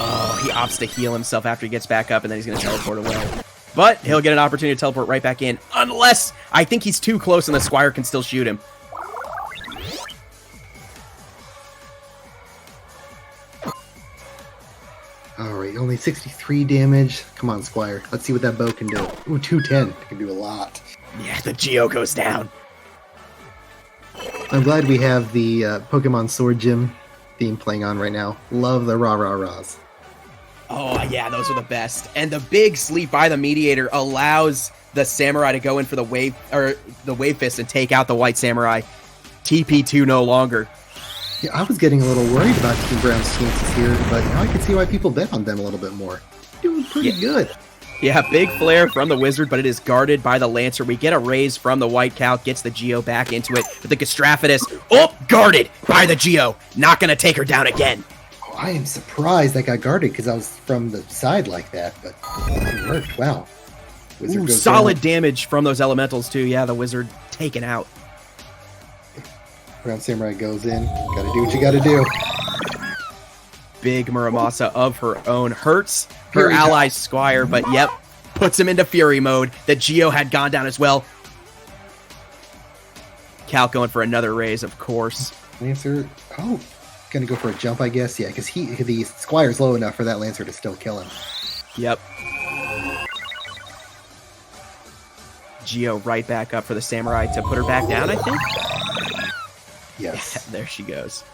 Oh, he opts to heal himself after he gets back up, and then he's going to teleport away. But he'll get an opportunity to teleport right back in, unless I think he's too close and the Squire can still shoot him. Alright, only 63 damage. Come on, Squire. Let's see what that bow can do. Ooh, 210. It can do a lot. Yeah, the Geo goes down. I'm glad we have the Pokemon Sword Gym theme playing on right now. Love the rah-rah-rahs. Oh, yeah, those are the best. And the big sleep by the Mediator allows the Samurai to go in for the Wave Fist and take out the White Samurai. TP2 no longer. Yeah, I was getting a little worried about Team Brown's chances here, but now I can see why people bet on them a little bit more. Doing pretty good. Yeah, big flare from the Wizard, but it is guarded by the Lancer. We get a raise from the White Calc, gets the Geo back into it. But the Gastraphidus, guarded by the Geo. Not going to take her down again. Oh, I am surprised that got guarded because I was from the side like that, but it worked. Wow. Wizard Ooh, goes solid down. damage from those elementals too. Yeah, the wizard taken out. Brown Samurai goes in. Gotta do what you gotta do. Big Muramasa of her own hurts her Fury ally Squire, but yep, puts him into Fury mode. The Geo had gone down as well. Cal going for another raise, of course. Lancer, gonna go for a jump, I guess. Yeah, because the Squire's low enough for that Lancer to still kill him. Yep. Geo right back up for the Samurai to put her back down, I think. Yes. There she goes.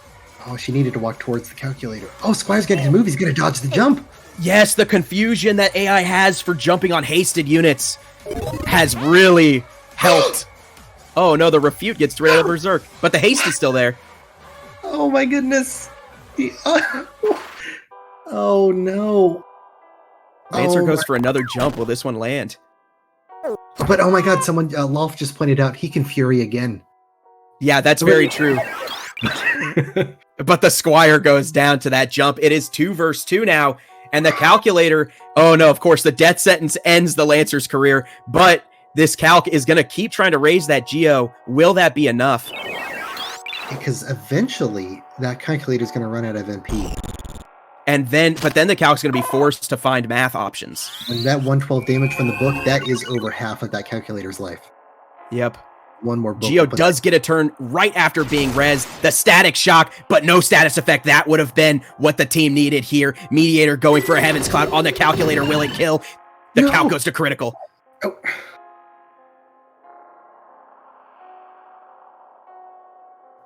Oh, she needed to walk towards the calculator. Oh, Squire's getting his move. He's gonna dodge the jump. Yes, the confusion that AI has for jumping on hasted units has really helped. Oh no, the refute gets rid of the Berserk, but the haste is still there. Oh my goodness. Oh no. Lancer goes for another jump. Will this one land? But oh my god, someone, Lolf just pointed out, he can Fury again. Yeah, that's very true. But the Squire goes down to that jump. It is 2 versus 2 now. And the calculator, oh no, of course, the death sentence ends the Lancer's career. But this calc is going to keep trying to raise that Geo. Will that be enough? Because eventually, that calculator is going to run out of MP. But then the calc's going to be forced to find math options. And that 112 damage from the book, that is over half of that calculator's life. Yep. One more book. Geo does get a turn right after being rezzed. The static shock, but no status effect. That would have been what the team needed here. Mediator going for a Heaven's Cloud on the calculator. Will it kill? The calc goes to critical. Oh.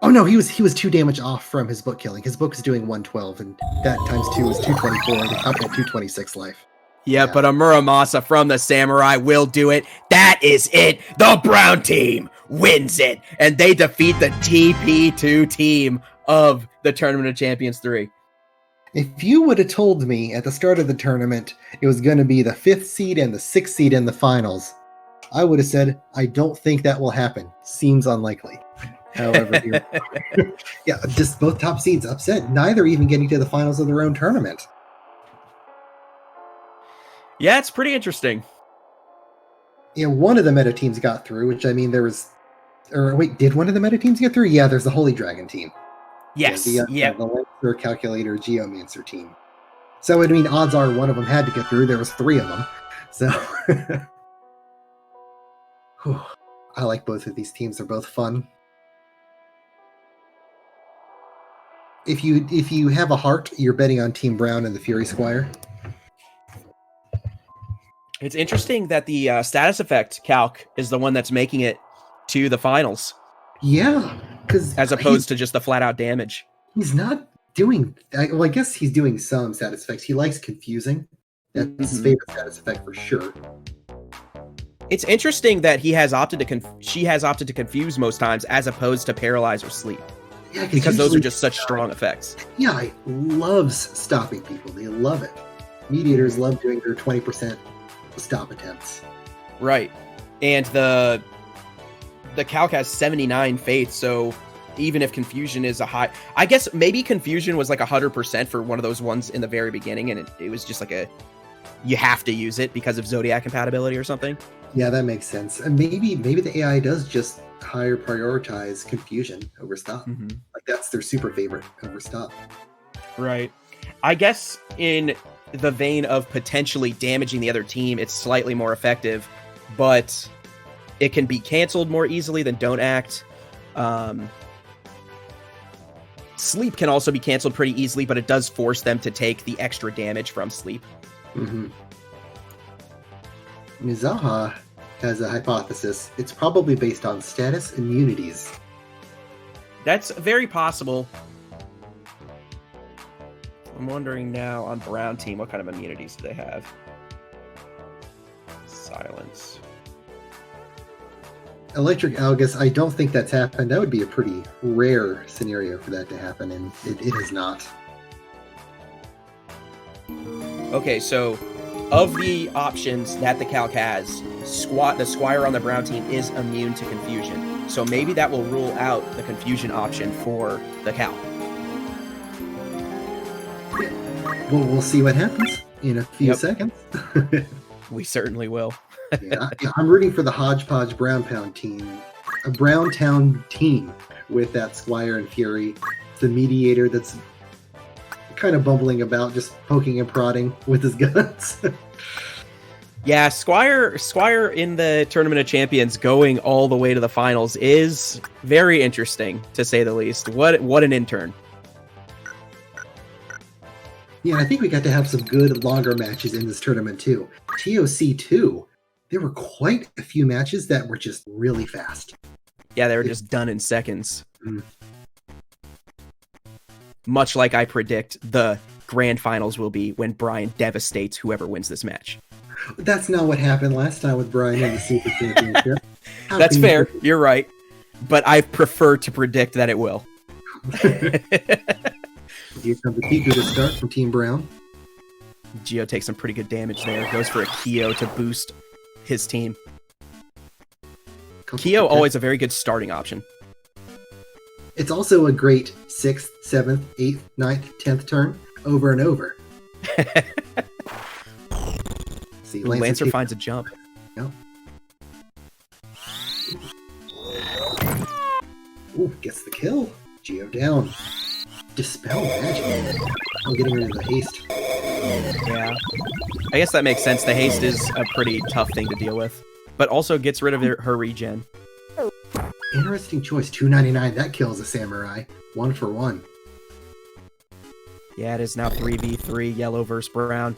Oh no, he was 2 damage off from his book killing. His book is doing 112, and that times 2 is 224. The calc had 226 life. Yeah, but a Muramasa from the Samurai will do it. That is it. The brown team wins it. And they defeat the TP2 team of the Tournament of Champions 3. If you would have told me at the start of the tournament it was going to be the 5th seed and the 6th seed in the finals, I would have said, I don't think that will happen. Seems unlikely. However, yeah, just both top seeds upset. Neither even getting to the finals of their own tournament. Yeah, it's pretty interesting. Yeah, one of the meta teams got through, which I mean, there was... Or wait, did one of the meta teams get through? Yeah, there's the Holy Dragon team. Yes, The Lancer, Calculator, Geomancer team. So, I mean, odds are one of them had to get through. There was 3 of them. So... I like both of these teams. They're both fun. If you have a heart, you're betting on Team Brown and the Fury Squire. It's interesting that the status effect calc is the one that's making it to the finals. Yeah, because as opposed to just the flat out damage. He's not doing. Well, I guess he's doing some status effects. He likes confusing. That's his favorite status effect for sure. It's interesting that she has opted to confuse most times as opposed to paralyze or sleep. Yeah, because those are just such strong effects. Yeah, he loves stopping people. They love it. Mediators love doing their 20% stop attempts. Right. And the calc has 79 faith, so even if confusion is a high... I guess maybe confusion was like 100% for one of those ones in the very beginning, and it was just like you have to use it because of Zodiac compatibility or something. Yeah, that makes sense. And maybe the AI does just higher prioritize confusion over stop. Like that's their super favorite over stop. Right. I guess in the vein of potentially damaging the other team, it's slightly more effective, but it can be canceled more easily than don't act. Sleep can also be canceled pretty easily, but it does force them to take the extra damage from sleep. Mizaha has a hypothesis. It's probably based on status immunities. That's very possible. I'm wondering now on Brown team, what kind of immunities do they have? Silence. Electric Algus, I don't think that's happened. That would be a pretty rare scenario for that to happen, and it is not. Okay, so of the options that the calc has, the Squire on the Brown team is immune to confusion. So maybe that will rule out the confusion option for the calc. Well, we'll see what happens in a few seconds. We certainly will. I'm rooting for the Hodgepodge Brown Pound team. A Browntown team with that Squire and Fury. The mediator that's kind of bumbling about, just poking and prodding with his guns. Yeah, Squire in the Tournament of Champions going all the way to the finals is very interesting, to say the least. What an intern. Yeah, I think we got to have some good longer matches in this tournament too. TOC 2, there were quite a few matches that were just really fast. Yeah, they were just done in seconds. Mm. Much like I predict the grand finals will be when Brian devastates whoever wins this match. That's not what happened last time with Brian in the Super Championship. That's fair. You're right. But I prefer to predict that it will. Here comes the Kiku to start from Team Brown. Gio takes some pretty good damage there. Goes for a Kyo to boost his team. Kyo, always a very good starting option. It's also a great 6th, 7th, 8th, 9th, 10th turn over and over. See, Lancer finds a jump. No. Ooh, gets the kill. Geo down. Dispel magic. I'm getting rid of the haste. Yeah. I guess that makes sense. The haste is a pretty tough thing to deal with. But also gets rid of her regen. Interesting choice. 299. That kills a samurai. 1 for 1. Yeah, it is now 3v3, yellow versus brown.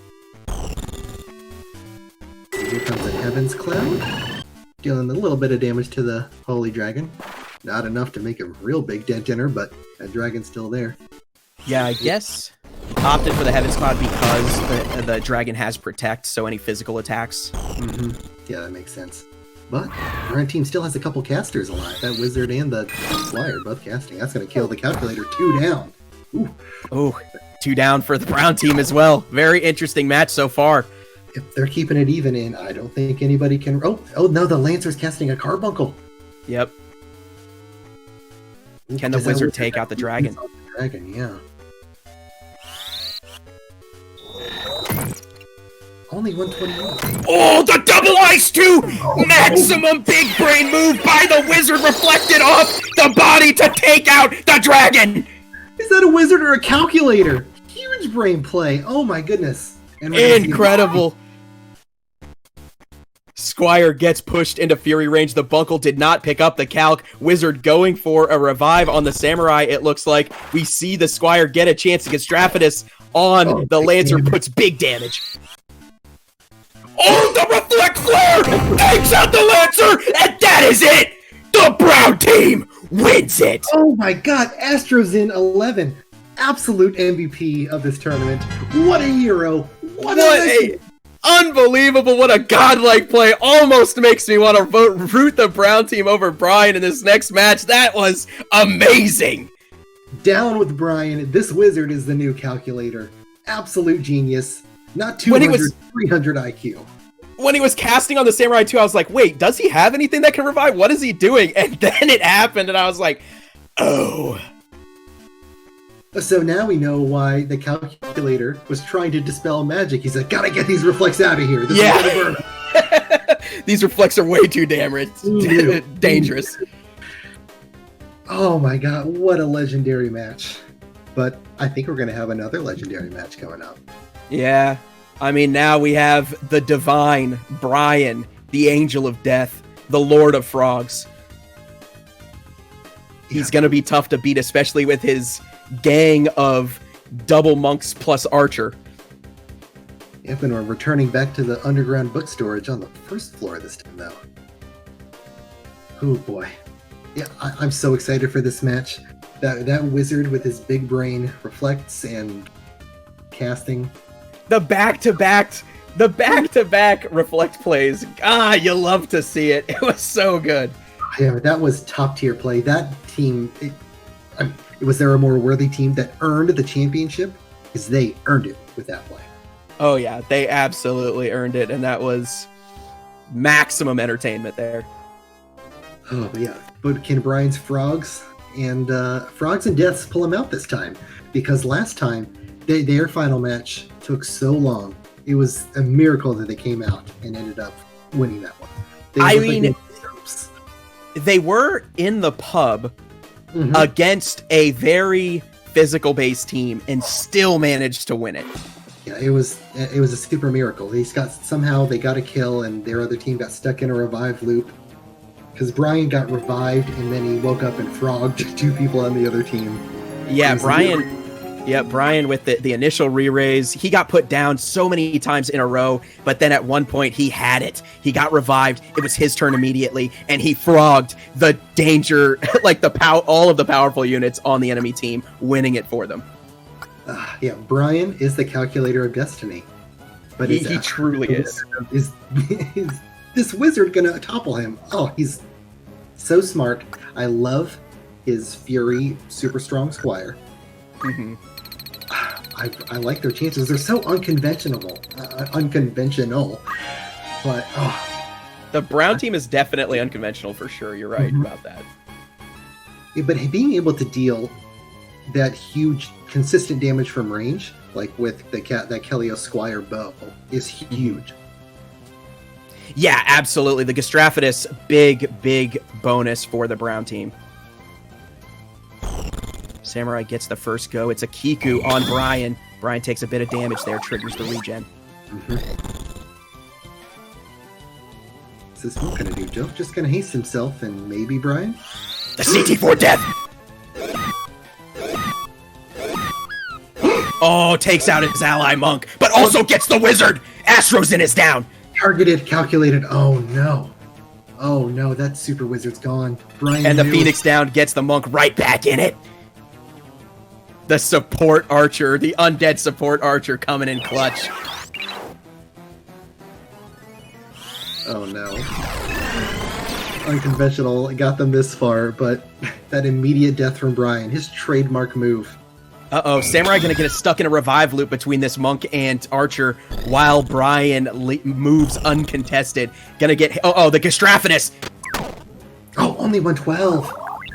Here comes a Heaven's Cloud. Dealing a little bit of damage to the Holy Dragon. Not enough to make a real big dent in her, but that dragon's still there. Yeah, I guess opted for the Heaven's Cloud because the dragon has Protect, so any physical attacks. Mm-hmm. Yeah, that makes sense. But the Brown team still has a couple casters alive. That Wizard and the Flyer both casting. That's going to kill the Calculator. 2 down. Ooh, 2 down for the Brown team as well. Very interesting match so far. If they're keeping it even in, I don't think anybody can... Oh no, the Lancer's casting a Carbuncle. Yep. Can the Wizard take out the dragon? Yeah. Only 121. Oh, the double ice 2! Maximum big brain move by the Wizard reflected off the body to take out the dragon! Is that a Wizard or a Calculator? Huge brain play. Oh my goodness. And incredible. Squire gets pushed into Fury range. The Bunkle did not pick up the Calc. Wizard going for a revive on the Samurai, it looks like. We see the Squire get a chance to get Straphidus on the Lancer, puts big damage. Oh, the Reflect Flare takes out the Lancer, and that is it! The Brown team wins it! Oh my god, Astro's in 11. Absolute MVP of this tournament. What a hero! What a unbelievable! What a godlike play! Almost makes me want to root the Brown team over Brian in this next match. That was amazing! Down with Brian. This Wizard is the new Calculator. Absolute genius. Not 200, 300 IQ. When he was casting on the Samurai 2, I was like, wait, does he have anything that can revive? What is he doing? And then it happened, and I was like, oh. So now we know why the Calculator was trying to dispel magic. He's like, gotta get these reflects out of here. This is gonna burn. These reflects are way too dangerous. Oh my god, what a legendary match. But I think we're gonna have another legendary match coming up. Yeah. I mean, now we have the divine Brian, the Angel of Death, the Lord of Frogs. He's going to be tough to beat, especially with his gang of double monks plus archer. Yep, and we're returning back to the underground book storage on the first floor this time, though. Oh boy. Yeah, I'm so excited for this match. That Wizard with his big brain reflects and casting. The back-to-back reflect plays. Ah, you love to see it. It was so good. Yeah, that was top-tier play. That team, was there a more worthy team that earned the championship? Because they earned it with that play. Oh, yeah, they absolutely earned it, and that was maximum entertainment there. Oh, yeah. But can Brian's Frogs and Deaths pull him out this time? Because last time, their final match took so long. It was a miracle that they came out and ended up winning that one. I mean, they were in the pub against a very physical-based team and still managed to win it. Yeah, it was a super miracle. They got a kill, and their other team got stuck in a revive loop because Brian got revived and then he woke up and frogged 2 people on the other team. Yeah, Brian. Yeah, Brian with the initial re-raise, he got put down so many times in a row, but then at one point he had it. He got revived. It was his turn immediately, and he frogged the danger, like all of the powerful units on the enemy team, winning it for them. Yeah, Brian is the calculator of destiny. But he truly is. Is this wizard gonna topple him? Oh, he's so smart. I love his Fury super strong Squire. Mm-hmm. I like their chances. They're so unconventional, but the Brown team is definitely unconventional for sure. You're right about that. Yeah, but being able to deal that huge, consistent damage from range, like with that Kelio Squire bow, is huge. Yeah, absolutely. The Gastraphidus, big bonus for the Brown team. Samurai gets the first go. It's a Kiku on Brian. Brian takes a bit of damage there, triggers the regen. What's this Monk gonna do? Joe just gonna haste himself and maybe Brian? The CT4 death! Oh, takes out his ally Monk, but also gets the wizard! Astro's in is down! Targeted, calculated, oh no. Oh no, that super wizard's gone. Brian and the Phoenix down gets the Monk right back in it. The support archer, the undead support archer coming in clutch. Oh no. Unconventional, got them this far, but that immediate death from Brian, his trademark move. Uh-oh, Samurai gonna get stuck in a revive loop between this Monk and Archer while Brian moves uncontested. Gonna get... Oh, the Gastraphidus! Oh, only 112!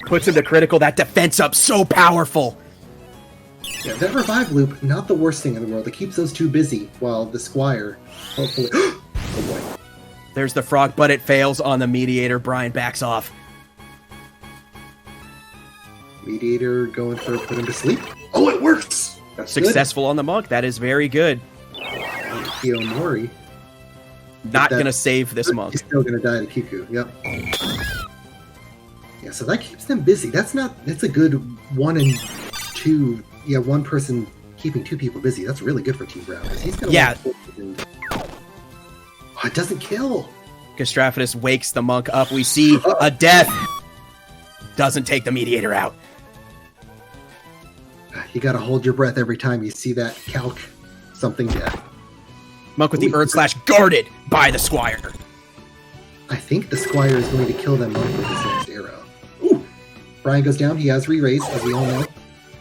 Puts him to critical, that defense up, so powerful! Yeah, that revive loop, not the worst thing in the world. It keeps those 2 busy, while the Squire, hopefully... Oh boy. There's the frog, but it fails on the Mediator. Brian backs off. Mediator going for put him to sleep. Oh, it works! That's successful good. On the Monk. That is very good. Kiyomori. Not going to save this Monk. He's still going to die to Kiku. Yep. Yeah, so that keeps them busy. That's a good 1 and 2. Yeah, 1 person keeping 2 people busy. That's really good for Team Brown. He's gonna Oh, it doesn't kill. Gastraphidus wakes the Monk up. We see a death. Doesn't take the Mediator out. You gotta hold your breath every time you see that calc something death. Monk with the Earth Slash guarded by the Squire. I think the Squire is going to kill them Monk with his next arrow. Ooh! Brian goes down. He has re-raise, as we all know.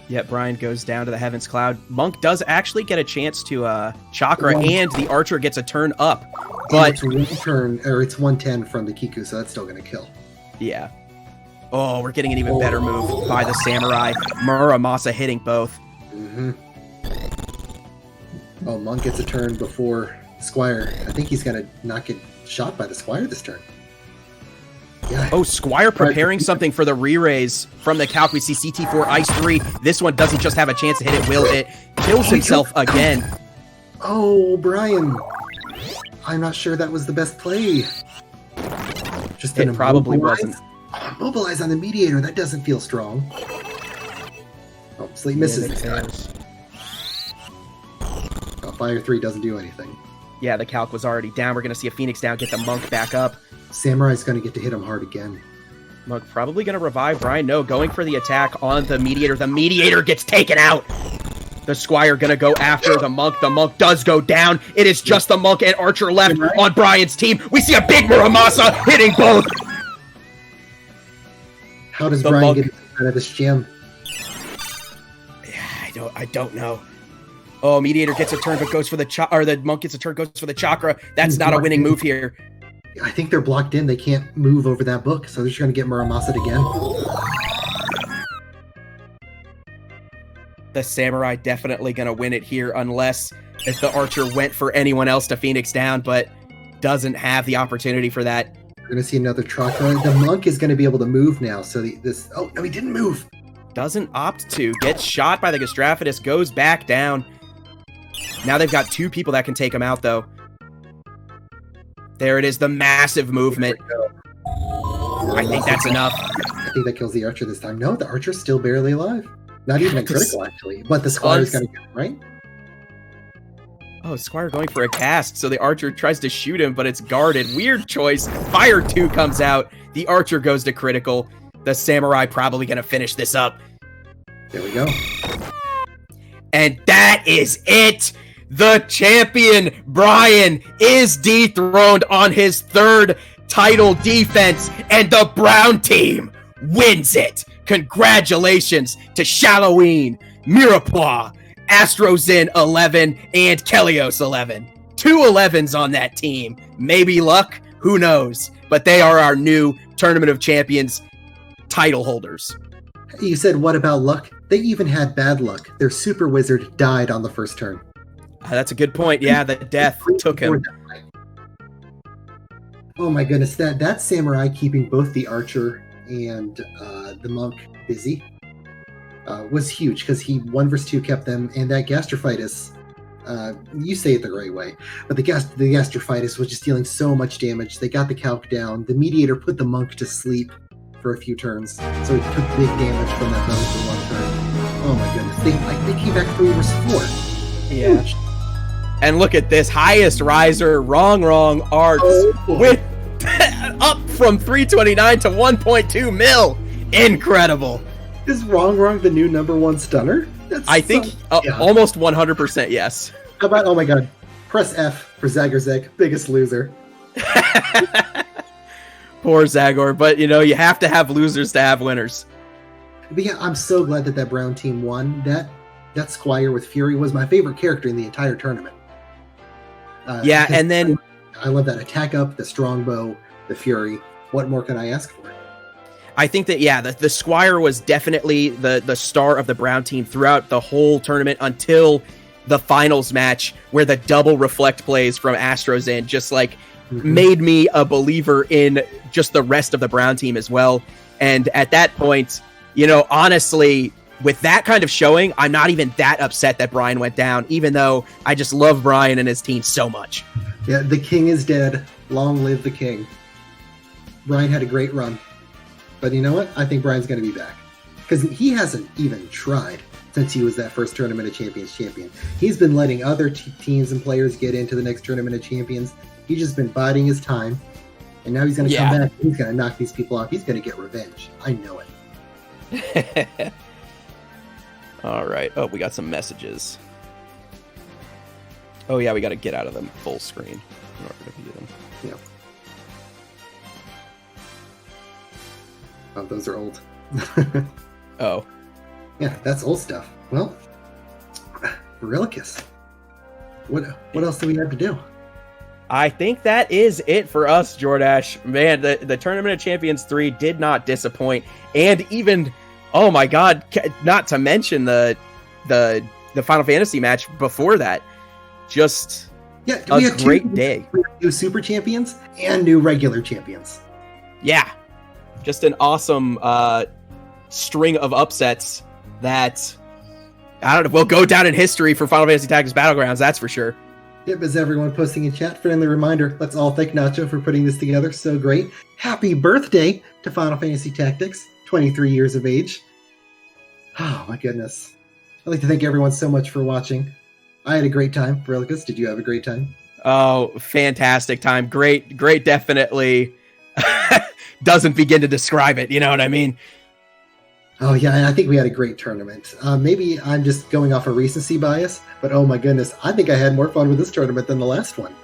Yep, Brian goes down to the Heaven's Cloud. Monk does actually get a chance to Chakra, and the Archer gets a turn up. But it's 1 turn, or it's 110 from the Kiku, so that's still going to kill. Yeah. Oh, we're getting an even better move by the Samurai. Muramasa hitting both. Oh, Monk gets a turn before Squire. I think he's going to not get shot by the Squire this turn. Yeah. Oh, Squire preparing something for the re-raise from the calc. We see CT4 Ice 3. This one doesn't just have a chance to hit it, will hit. Kills himself again. Oh, Brian. I'm not sure that was the best play. Just it probably wasn't. Oh, mobilize on the Mediator. That doesn't feel strong. Oh, Sleep misses this time. Oh, Fire 3 doesn't do anything. Yeah, the calc was already down. We're going to see a Phoenix down, get the Monk back up. Samurai's going to get to hit him hard again. Monk probably going to revive Brian. No, going for the attack on the Mediator. The Mediator gets taken out. The Squire going to go after the Monk. The Monk does go down. It is just the Monk and Archer left on Brian's team. We see a big Muramasa hitting both. How does Brian get out of this gem? Yeah, I don't know. Oh, Mediator gets a turn, but goes for the Monk gets a turn, goes for the Chakra. That's not a winning move here. I think they're blocked in. They can't move over that book, so they're just going to get Muramasa again. The Samurai definitely going to win it here, unless if the Archer went for anyone else to Phoenix down, but doesn't have the opportunity for that. We're going to see another Chakra. The Monk is going to be able to move now. So oh, no, he didn't move. Doesn't opt to. Gets shot by the Gastraphidus, goes back down. Now they've got 2 people that can take him out, though. There it is, the massive movement. I think that's enough. I think that kills the Archer this time. No, the Archer's still barely alive. Not even a critical, actually. But the Squire's got to get him, right? Oh, Squire going for a cast, so the Archer tries to shoot him, but it's guarded. Weird choice. Fire 2 comes out. The Archer goes to critical. The Samurai probably going to finish this up. There we go. And that is it. The champion, Brian, is dethroned on his 3rd title defense, and the Brown team wins it. Congratulations to Shalloween, Mirepoix, Astrozin 11, and Kelios 11. 2 11s on that team. Maybe luck, who knows? But they are our new Tournament of Champions title holders. You said, what about luck? They even had bad luck. Their super wizard died on the first turn. That's a good point. Yeah, the death took him. Oh my goodness, that Samurai keeping both the Archer and the Monk busy was huge, because he 1 versus 2 kept them, and that Gastrophytus, you say it the right way, but the Gastrophytus was just dealing so much damage. They got the calc down. The Mediator put the Monk to sleep for a few turns, so he took big damage from that Monk for 1 turn. Oh my goodness, they came back 3 versus 4. Yeah. Huge. And look at this, highest riser, wrong arts, with up from 329 to 1.2 mil. Incredible. Is wrong the new #1 stunner? I think almost 100% yes. How about, oh my god, press F for Zagorzek, biggest loser. Poor Zagor, but you have to have losers to have winners. But yeah, I'm so glad that Brown team won. That Squire with Fury was my favorite character in the entire tournament. And then I love that attack up, the strongbow, the Fury. What more can I ask for? I think that the Squire was definitely the star of the Brown team throughout the whole tournament until the finals match, where the double reflect plays from Astrozin just made me a believer in just the rest of the Brown team as well. And at that point, honestly, with that kind of showing, I'm not even that upset that Brian went down, even though I just love Brian and his team so much. Yeah, the king is dead. Long live the king. Brian had a great run. But you know what? I think Brian's going to be back. Because he hasn't even tried since he was that first Tournament of Champions champion. He's been letting other teams and players get into the next Tournament of Champions. He's just been biding his time. And now he's going to come back. He's going to knock these people off. He's going to get revenge. I know it. All right. Oh, we got some messages. Oh, yeah, we got to get out of them full screen in order to view them. Yeah. Oh, those are old. Oh. Yeah, that's old stuff. Well, Verilicus. What else do we have to do? I think that is it for us, Jordash. Man, the Tournament of Champions 3 did not disappoint. And even, oh my god, not to mention the Final Fantasy match before that. Just a great day. New Super Champions and new regular champions. Yeah. Just an awesome string of upsets that, I don't know, will go down in history for Final Fantasy Tactics Battlegrounds, that's for sure. Yep, as everyone posting in chat, friendly reminder, let's all thank Nacho for putting this together. So great. Happy birthday to Final Fantasy Tactics, 23 years of age. Oh my goodness. I'd like to thank everyone so much for watching. I had a great time. Verilicus, did you have a great time? Oh, fantastic time. Great, definitely doesn't begin to describe it, you know what I mean? Oh yeah, I think we had a great tournament. Maybe I'm just going off a recency bias, but oh my goodness, I think I had more fun with this tournament than the last one.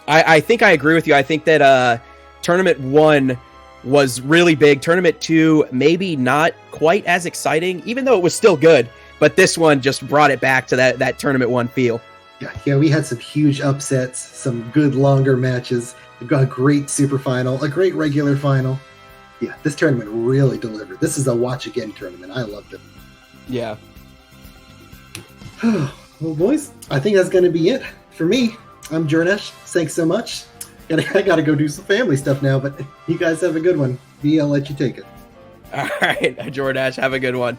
I think I agree with you. I think that Tournament 1 was really big. Tournament 2, maybe not quite as exciting, even though it was still good, but this one just brought it back to that Tournament 1 feel. Yeah, we had some huge upsets, some good longer matches, a great super final, a great regular final. Yeah, this tournament really delivered. This is a watch again tournament. I loved it. Yeah. Well, boys, I think that's going to be it for me. I'm Jornesh. Thanks so much. I gotta go do some family stuff now, but you guys have a good one. V, I'll let you take it. All right, Jordash, have a good one.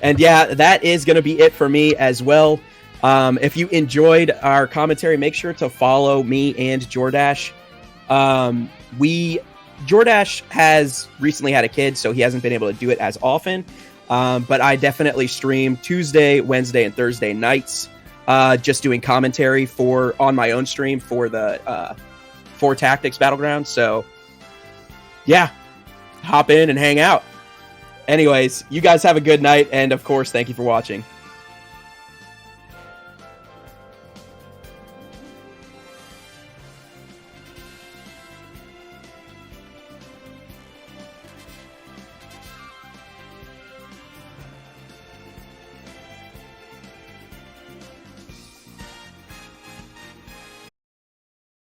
And yeah, that is going to be it for me as well. If you enjoyed our commentary, make sure to follow me and Jordash. Jordash has recently had a kid, so he hasn't been able to do it as often. But I definitely stream Tuesday, Wednesday, and Thursday nights, just doing commentary on my own stream for the for Tactics Battleground. So yeah, hop in and hang out. Anyways, you guys have a good night, and of course, thank you for watching.